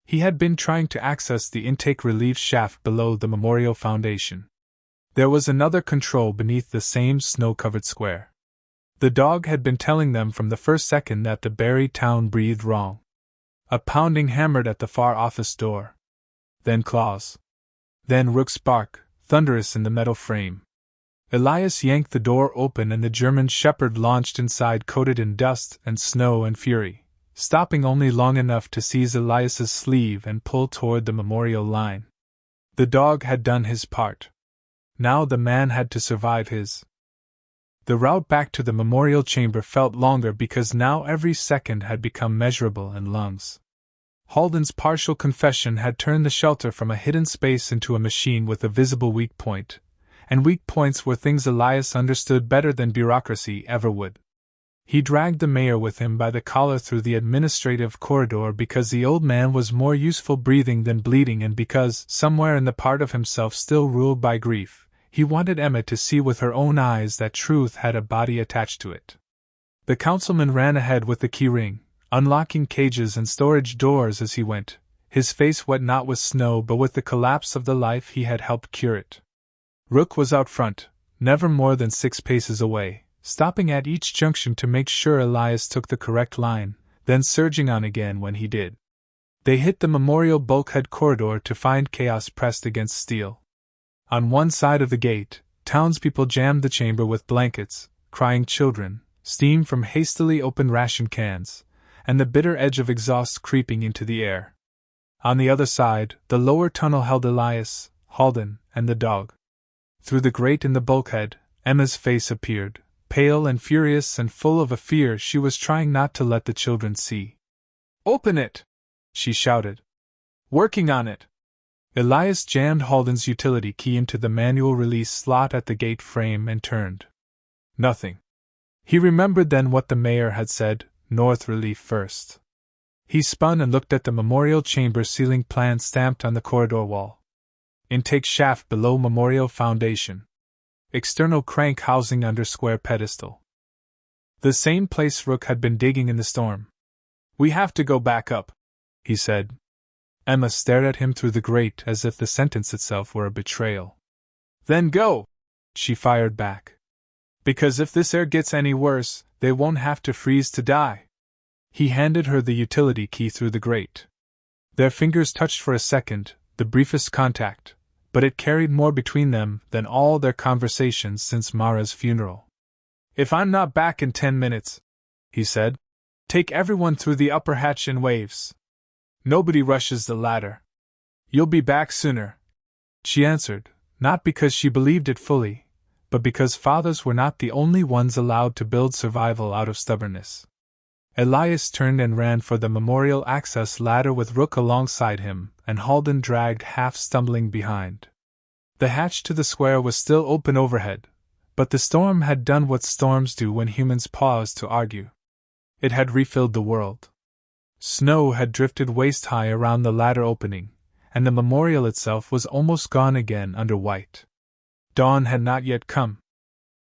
He had been trying to access the intake relief shaft below the memorial foundation. There was another control beneath the same snow-covered square. The dog had been telling them from the first second that the buried town breathed wrong. A pounding hammered at the far office door. Then claws. Then Rook's bark, thunderous in the metal frame. Elias yanked the door open and the German shepherd launched inside coated in dust and snow and fury, stopping only long enough to seize Elias's sleeve and pull toward the memorial line. The dog had done his part. Now the man had to survive his. The route back to the memorial chamber felt longer because now every second had become measurable in lungs. Halden's partial confession had turned the shelter from a hidden space into a machine with a visible weak point, and weak points were things Elias understood better than bureaucracy ever would. He dragged the mayor with him by the collar through the administrative corridor because the old man was more useful breathing than bleeding and because, somewhere in the part of himself still ruled by grief, he wanted Emma to see with her own eyes that truth had a body attached to it. The councilman ran ahead with the key ring, unlocking cages and storage doors as he went, his face wet not with snow but with the collapse of the life he had helped cure it. Rook was out front, never more than 6 paces away, stopping at each junction to make sure Elias took the correct line, then surging on again when he did. They hit the memorial bulkhead corridor to find chaos pressed against steel. On one side of the gate, townspeople jammed the chamber with blankets, crying children, steam from hastily opened ration cans, and the bitter edge of exhaust creeping into the air. On the other side, the lower tunnel held Elias, Halden, and the dog. Through the grate in the bulkhead, Emma's face appeared, pale and furious and full of a fear she was trying not to let the children see. "Open it!" she shouted. "Working on it!" Elias jammed Halden's utility key into the manual release slot at the gate frame and turned. Nothing. He remembered then what the mayor had said, north relief first. He spun and looked at the memorial chamber ceiling plan stamped on the corridor wall. Intake shaft below memorial foundation. External crank housing under square pedestal. The same place Rook had been digging in the storm. "We have to go back up," he said. Emma stared at him through the grate as if the sentence itself were a betrayal. "Then go!" she fired back. "Because if this air gets any worse, they won't have to freeze to die." He handed her the utility key through the grate. Their fingers touched for a second, the briefest contact, but it carried more between them than all their conversations since Mara's funeral. "If I'm not back in 10 minutes," he said, "take everyone through the upper hatch in waves. Nobody rushes the ladder." "You'll be back sooner," she answered, not because she believed it fully, but because fathers were not the only ones allowed to build survival out of stubbornness. Elias turned and ran for the memorial access ladder with Rook alongside him, and Halden dragged half-stumbling behind. The hatch to the square was still open overhead, but the storm had done what storms do when humans pause to argue. It had refilled the world. Snow had drifted waist-high around the ladder opening, and the memorial itself was almost gone again under white. Dawn had not yet come.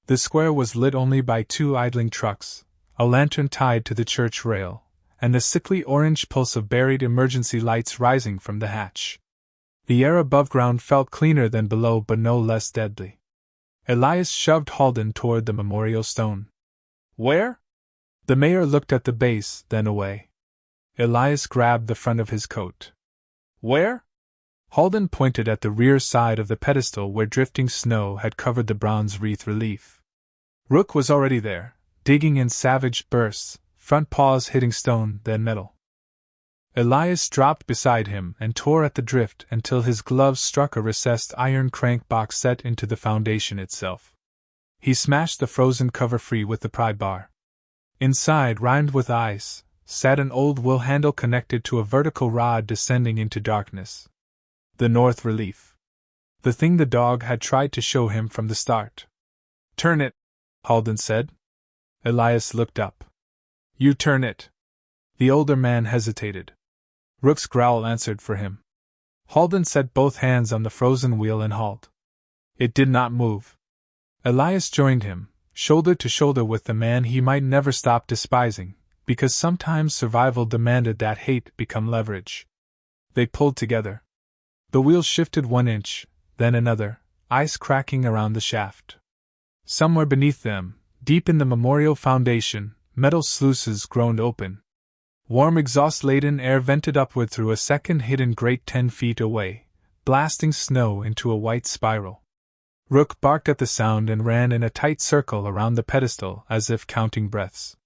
The square was lit only by 2 idling trucks, a lantern tied to the church rail, and the sickly orange pulse of buried emergency lights rising from the hatch. The air above ground felt cleaner than below but no less deadly. Elias shoved Halden toward the memorial stone. "Where?" The mayor looked at the base, then away. Elias grabbed the front of his coat. "Where?" Halden pointed at the rear side of the pedestal where drifting snow had covered the bronze wreath relief. Rook was already there, digging in savage bursts, front paws hitting stone, then metal. Elias dropped beside him and tore at the drift until his gloves struck a recessed iron crank box set into the foundation itself. He smashed the frozen cover free with the pry bar. Inside, rimed with ice, sat an old wheel handle connected to a vertical rod descending into darkness. The north relief. The thing the dog had tried to show him from the start. "Turn it," Halden said. Elias looked up. "You turn it." The older man hesitated. Rook's growl answered for him. Halden set both hands on the frozen wheel and hauled. It did not move. Elias joined him, shoulder to shoulder with the man he might never stop despising, because sometimes survival demanded that hate become leverage. They pulled together. The wheel shifted 1 inch, then another, ice cracking around the shaft. Somewhere beneath them, deep in the memorial foundation, metal sluices groaned open. Warm exhaust-laden air vented upward through a second hidden grate 10 feet away, blasting snow into a white spiral. Rook barked at the sound and ran in a tight circle around the pedestal as if counting breaths.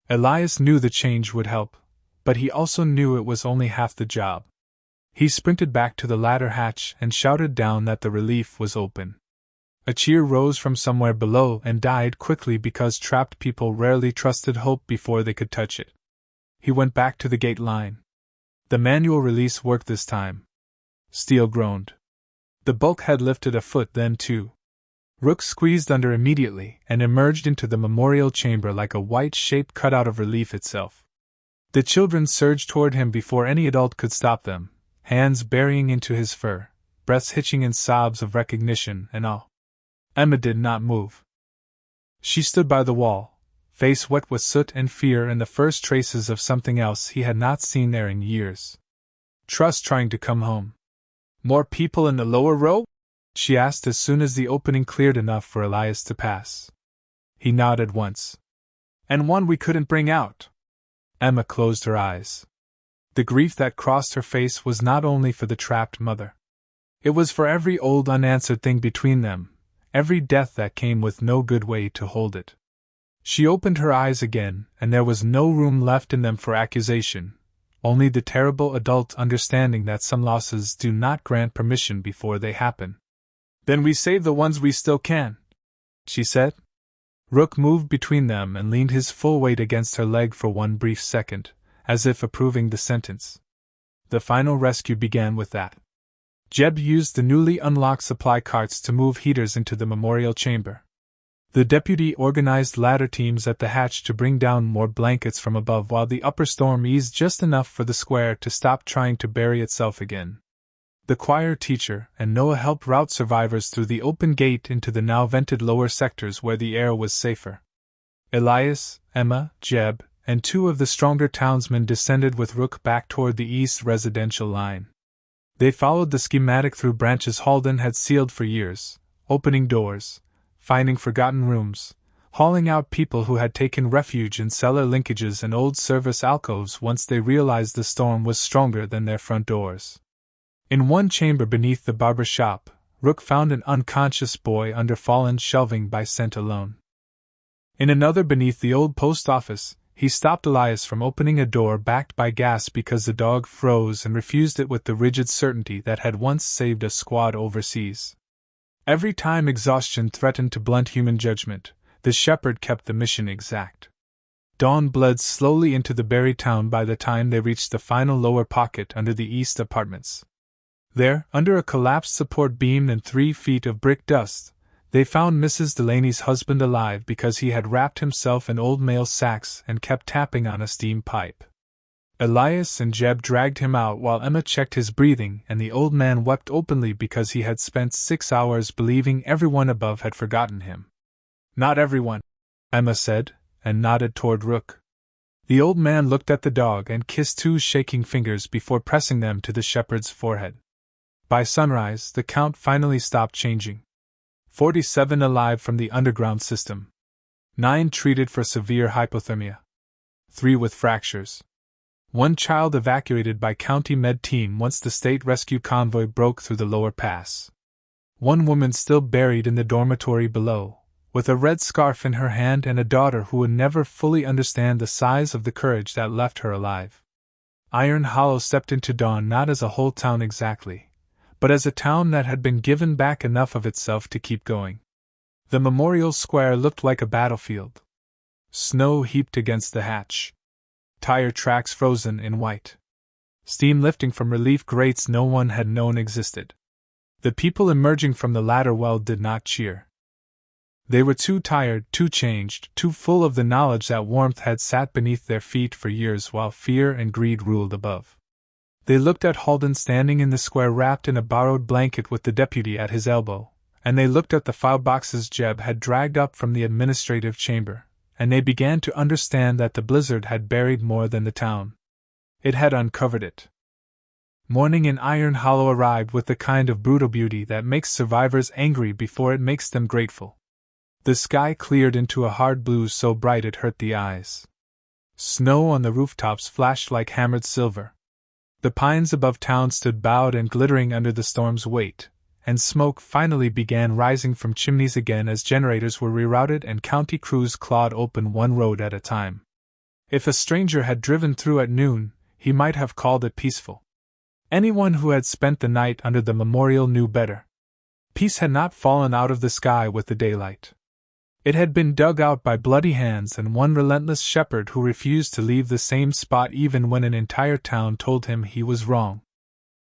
Elias knew the change would help, but he also knew it was only half the job. He sprinted back to the ladder hatch and shouted down that the relief was open. A cheer rose from somewhere below and died quickly because trapped people rarely trusted hope before they could touch it. He went back to the gate line. The manual release worked this time. Steel groaned. The bulkhead lifted a foot, then 2. Rook squeezed under immediately and emerged into the memorial chamber like a white shape cut out of relief itself. The children surged toward him before any adult could stop them, hands burying into his fur, breaths hitching in sobs of recognition and awe. Emma did not move. She stood by the wall, face wet with soot and fear and the first traces of something else he had not seen there in years. Trust trying to come home. "More people in the lower row?" she asked as soon as the opening cleared enough for Elias to pass. He nodded once. "And one we couldn't bring out." Emma closed her eyes. The grief that crossed her face was not only for the trapped mother. It was for every old unanswered thing between them, every death that came with no good way to hold it. She opened her eyes again, and there was no room left in them for accusation, only the terrible adult understanding that some losses do not grant permission before they happen. "Then we save the ones we still can," she said. Rook moved between them and leaned his full weight against her leg for one brief second, as if approving the sentence. The final rescue began with that. Jeb used the newly unlocked supply carts to move heaters into the memorial chamber. The deputy organized ladder teams at the hatch to bring down more blankets from above while the upper storm eased just enough for the square to stop trying to bury itself again. The choir teacher and Noah helped route survivors through the open gate into the now vented lower sectors where the air was safer. Elias, Emma, Jeb, and two of the stronger townsmen descended with Rook back toward the east residential line. They followed the schematic through branches Halden had sealed for years, opening doors, finding forgotten rooms, hauling out people who had taken refuge in cellar linkages and old service alcoves once they realized the storm was stronger than their front doors. In one chamber beneath the barber shop, Rook found an unconscious boy under fallen shelving by scent alone. In another beneath the old post office, he stopped Elias from opening a door backed by gas because the dog froze and refused it with the rigid certainty that had once saved a squad overseas. Every time exhaustion threatened to blunt human judgment, the shepherd kept the mission exact. Dawn bled slowly into the buried town by the time they reached the final lower pocket under the east apartments. There, under a collapsed support beam and 3 feet of brick dust, they found Mrs. Delaney's husband alive because he had wrapped himself in old mail sacks and kept tapping on a steam pipe. Elias and Jeb dragged him out while Emma checked his breathing, and the old man wept openly because he had spent 6 hours believing everyone above had forgotten him. "Not everyone," Emma said, and nodded toward Rook. The old man looked at the dog and kissed 2 shaking fingers before pressing them to the shepherd's forehead. By sunrise, the count finally stopped changing. 47 alive from the underground system. 9 treated for severe hypothermia. 3 with fractures. 1 child evacuated by county med team once the state rescue convoy broke through the lower pass. 1 woman still buried in the dormitory below, with a red scarf in her hand and a daughter who would never fully understand the size of the courage that left her alive. Iron Hollow stepped into dawn not as a whole town exactly, but as a town that had been given back enough of itself to keep going. The memorial square looked like a battlefield. Snow heaped against the hatch. Tire tracks frozen in white. Steam lifting from relief grates no one had known existed. The people emerging from the ladder well did not cheer. They were too tired, too changed, too full of the knowledge that warmth had sat beneath their feet for years while fear and greed ruled above. They looked at Halden standing in the square wrapped in a borrowed blanket with the deputy at his elbow, and they looked at the file boxes Jeb had dragged up from the administrative chamber, and they began to understand that the blizzard had buried more than the town. It had uncovered it. Morning in Iron Hollow arrived with the kind of brutal beauty that makes survivors angry before it makes them grateful. The sky cleared into a hard blue so bright it hurt the eyes. Snow on the rooftops flashed like hammered silver. The pines above town stood bowed and glittering under the storm's weight, and smoke finally began rising from chimneys again as generators were rerouted and county crews clawed open one road at a time. If a stranger had driven through at noon, he might have called it peaceful. Anyone who had spent the night under the memorial knew better. Peace had not fallen out of the sky with the daylight. It had been dug out by bloody hands and one relentless shepherd who refused to leave the same spot even when an entire town told him he was wrong.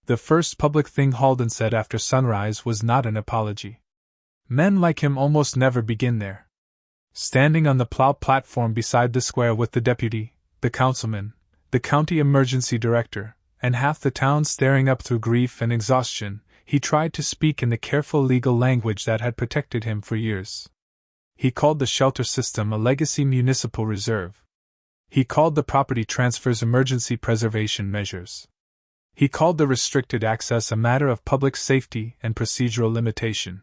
The first public thing Halden said after sunrise was not an apology. Men like him almost never begin there. Standing on the plow platform beside the square with the deputy, the councilman, the county emergency director, and half the town staring up through grief and exhaustion, he tried to speak in the careful legal language that had protected him for years. He called the shelter system a legacy municipal reserve. He called the property transfers emergency preservation measures. He called the restricted access a matter of public safety and procedural limitation.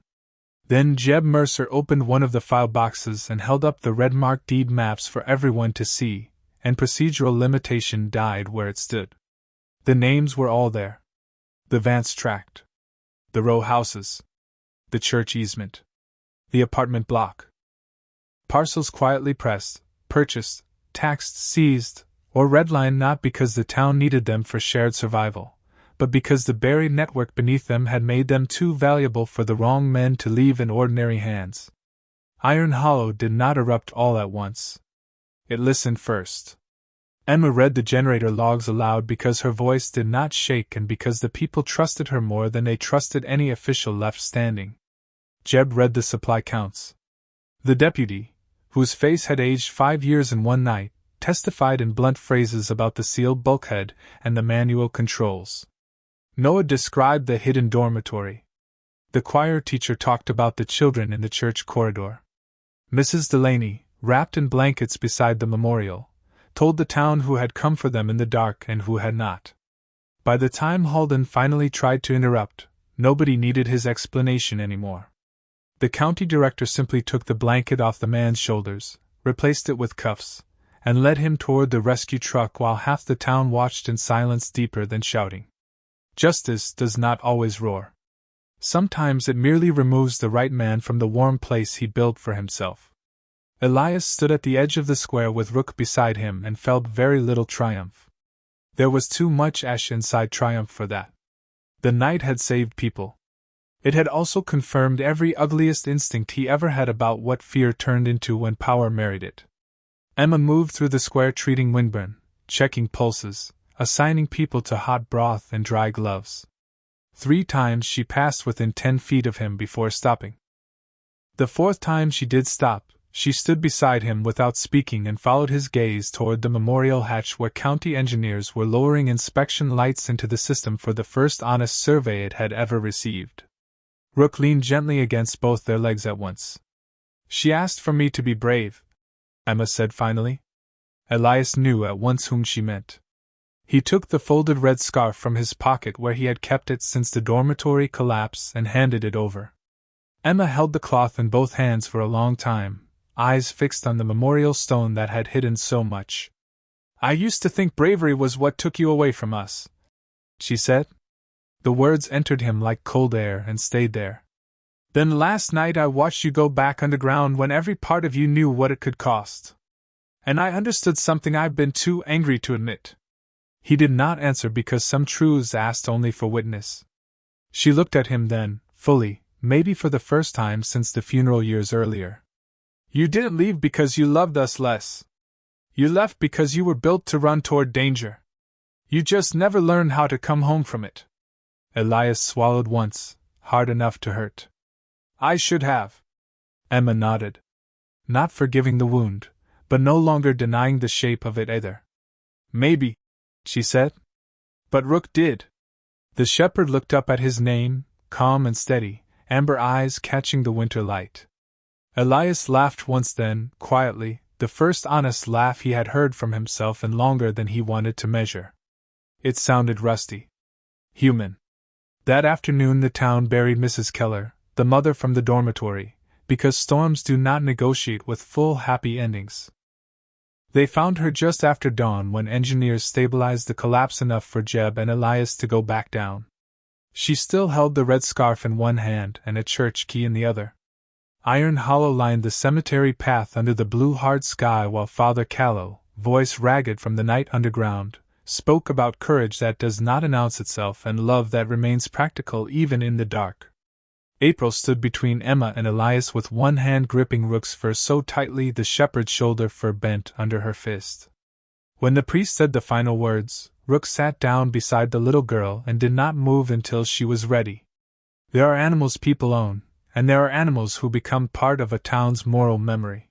Then Jeb Mercer opened one of the file boxes and held up the red-marked deed maps for everyone to see, and procedural limitation died where it stood. The names were all there. The Vance tract. The row houses. The church easement. The apartment block. Parcels quietly pressed, purchased, taxed, seized, or redlined not because the town needed them for shared survival, but because the buried network beneath them had made them too valuable for the wrong men to leave in ordinary hands. Iron Hollow did not erupt all at once. It listened first. Emma read the generator logs aloud because her voice did not shake and because the people trusted her more than they trusted any official left standing. Jeb read the supply counts. The deputy, whose face had aged 5 years in one night, testified in blunt phrases about the sealed bulkhead and the manual controls. Noah described the hidden dormitory. The choir teacher talked about the children in the church corridor. Mrs. Delaney, wrapped in blankets beside the memorial, told the town who had come for them in the dark and who had not. By the time Halden finally tried to interrupt, nobody needed his explanation anymore. The county director simply took the blanket off the man's shoulders, replaced it with cuffs, and led him toward the rescue truck while half the town watched in silence deeper than shouting. Justice does not always roar. Sometimes it merely removes the right man from the warm place he built for himself. Elias stood at the edge of the square with Rook beside him and felt very little triumph. There was too much ash inside triumph for that. The night had saved people. It had also confirmed every ugliest instinct he ever had about what fear turned into when power married it. Emma moved through the square treating Winburn, checking pulses, assigning people to hot broth and dry gloves. 3 times she passed within 10 feet of him before stopping. The 4th time she did stop, she stood beside him without speaking and followed his gaze toward the memorial hatch where county engineers were lowering inspection lights into the system for the first honest survey it had ever received. Rook leaned gently against both their legs at once. "She asked for me to be brave," Emma said finally. Elias knew at once whom she meant. He took the folded red scarf from his pocket where he had kept it since the dormitory collapse and handed it over. Emma held the cloth in both hands for a long time, eyes fixed on the memorial stone that had hidden so much. "I used to think bravery was what took you away from us," she said. The words entered him like cold air and stayed there. "Then last night I watched you go back underground when every part of you knew what it could cost. And I understood something I've been too angry to admit." He did not answer because some truths asked only for witness. She looked at him then, fully, maybe for the first time since the funeral years earlier. "You didn't leave because you loved us less. You left because you were built to run toward danger. You just never learned how to come home from it." Elias swallowed once, hard enough to hurt. "I should have." Emma nodded. Not forgiving the wound, but no longer denying the shape of it either. "Maybe," she said. "But Rook did." The shepherd looked up at his name, calm and steady, amber eyes catching the winter light. Elias laughed once then, quietly, the first honest laugh he had heard from himself in longer than he wanted to measure. It sounded rusty. Human. That afternoon the town buried Mrs. Keller, the mother from the dormitory, because storms do not negotiate with full happy endings. They found her just after dawn when engineers stabilized the collapse enough for Jeb and Elias to go back down. She still held the red scarf in one hand and a church key in the other. Iron Hollow lined the cemetery path under the blue hard sky while Father Callow, voice ragged from the night underground, spoke about courage that does not announce itself and love that remains practical even in the dark. April stood between Emma and Elias with one hand gripping Rook's fur so tightly the shepherd's shoulder fur bent under her fist. When the priest said the final words, Rook sat down beside the little girl and did not move until she was ready. There are animals people own, and there are animals who become part of a town's moral memory.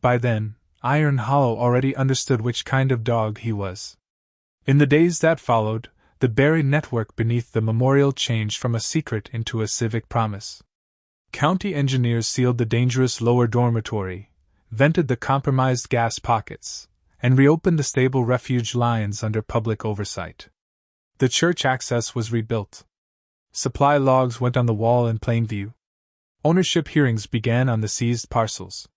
By then, Iron Hollow already understood which kind of dog he was. In the days that followed, the buried network beneath the memorial changed from a secret into a civic promise. County engineers sealed the dangerous lower dormitory, vented the compromised gas pockets, and reopened the stable refuge lines under public oversight. The church access was rebuilt. Supply logs went on the wall in plain view. Ownership hearings began on the seized parcels.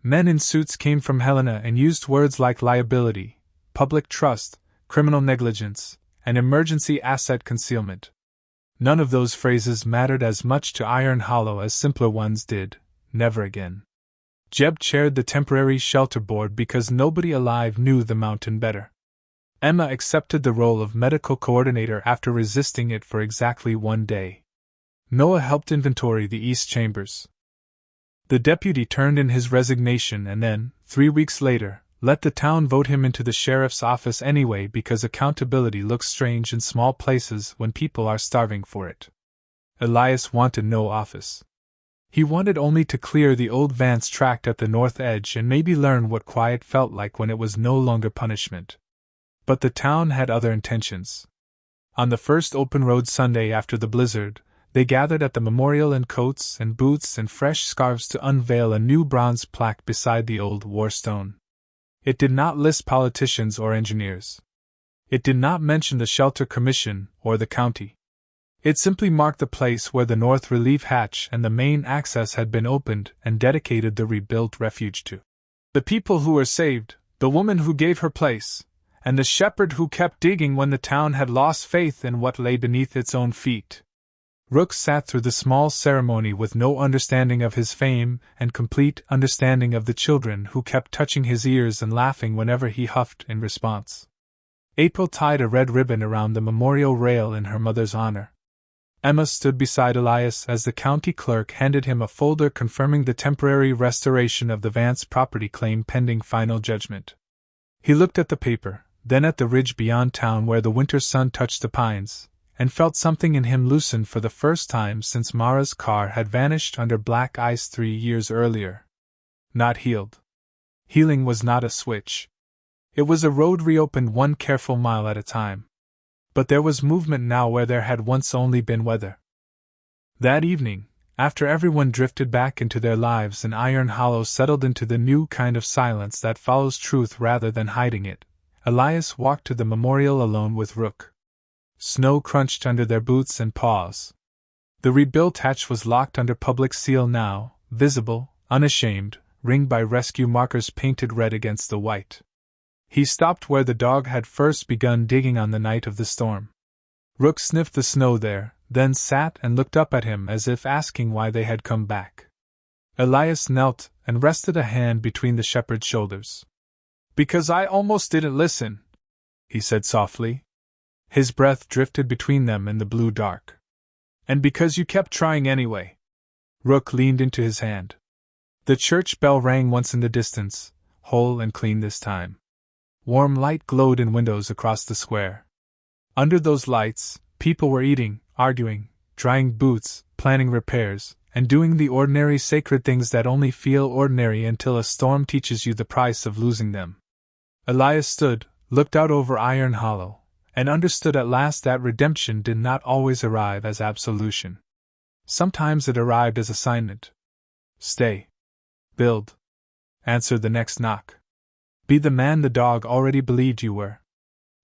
Men in suits came from Helena and used words like liability, public trust, criminal negligence, and emergency asset concealment. None of those phrases mattered as much to Iron Hollow as simpler ones did. Never again. Jeb chaired the temporary shelter board because nobody alive knew the mountain better. Emma accepted the role of medical coordinator after resisting it for exactly 1 day. Noah helped inventory the east chambers. The deputy turned in his resignation and then, 3 weeks later, let the town vote him into the sheriff's office anyway because accountability looks strange in small places when people are starving for it. Elias wanted no office. He wanted only to clear the old Vance tract at the north edge and maybe learn what quiet felt like when it was no longer punishment. But the town had other intentions. On the first open road Sunday after the blizzard, they gathered at the memorial in coats and boots and fresh scarves to unveil a new bronze plaque beside the old war stone. It did not list politicians or engineers. It did not mention the Shelter Commission or the county. It simply marked the place where the north relief hatch and the main access had been opened and dedicated the rebuilt refuge to the people who were saved, the woman who gave her place, and the shepherd who kept digging when the town had lost faith in what lay beneath its own feet. Rook sat through the small ceremony with no understanding of his fame and complete understanding of the children who kept touching his ears and laughing whenever he huffed in response. April tied a red ribbon around the memorial rail in her mother's honor. Emma stood beside Elias as the county clerk handed him a folder confirming the temporary restoration of the Vance property claim pending final judgment. He looked at the paper, then at the ridge beyond town where the winter sun touched the pines, and felt something in him loosen for the first time since Mara's car had vanished under black ice 3 years earlier. Not healed. Healing was not a switch. It was a road reopened 1 careful mile at a time. But there was movement now where there had once only been weather. That evening, after everyone drifted back into their lives and Iron Hollow settled into the new kind of silence that follows truth rather than hiding it, Elias walked to the memorial alone with Rook. Snow crunched under their boots and paws. The rebuilt hatch was locked under public seal now, visible, unashamed, ringed by rescue markers painted red against the white. He stopped where the dog had first begun digging on the night of the storm. Rook sniffed the snow there, then sat and looked up at him as if asking why they had come back. Elias knelt and rested a hand between the shepherd's shoulders. "Because I almost didn't listen," he said softly. His breath drifted between them in the blue dark. "And because you kept trying anyway." Rook leaned into his hand. The church bell rang once in the distance, whole and clean this time. Warm light glowed in windows across the square. Under those lights, people were eating, arguing, drying boots, planning repairs, and doing the ordinary sacred things that only feel ordinary until a storm teaches you the price of losing them. Elias stood, looked out over Iron Hollow, and understood at last that redemption did not always arrive as absolution. Sometimes it arrived as assignment. Stay. Build. Answer the next knock. Be the man the dog already believed you were.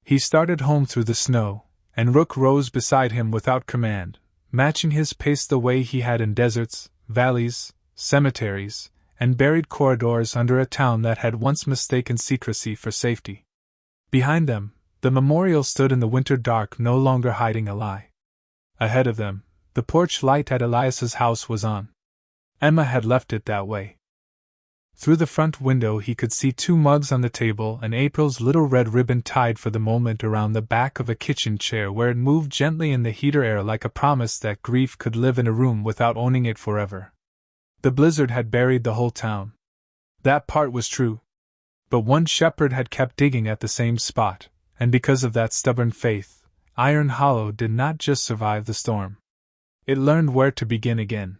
He started home through the snow, and Rook rose beside him without command, matching his pace the way he had in deserts, valleys, cemeteries, and buried corridors under a town that had once mistaken secrecy for safety. Behind them, the memorial stood in the winter dark, no longer hiding a lie. Ahead of them, the porch light at Elias's house was on. Emma had left it that way. Through the front window he could see 2 mugs on the table and April's little red ribbon tied for the moment around the back of a kitchen chair where it moved gently in the heater air like a promise that grief could live in a room without owning it forever. The blizzard had buried the whole town. That part was true. But one shepherd had kept digging at the same spot, and because of that stubborn faith, Iron Hollow did not just survive the storm. It learned where to begin again.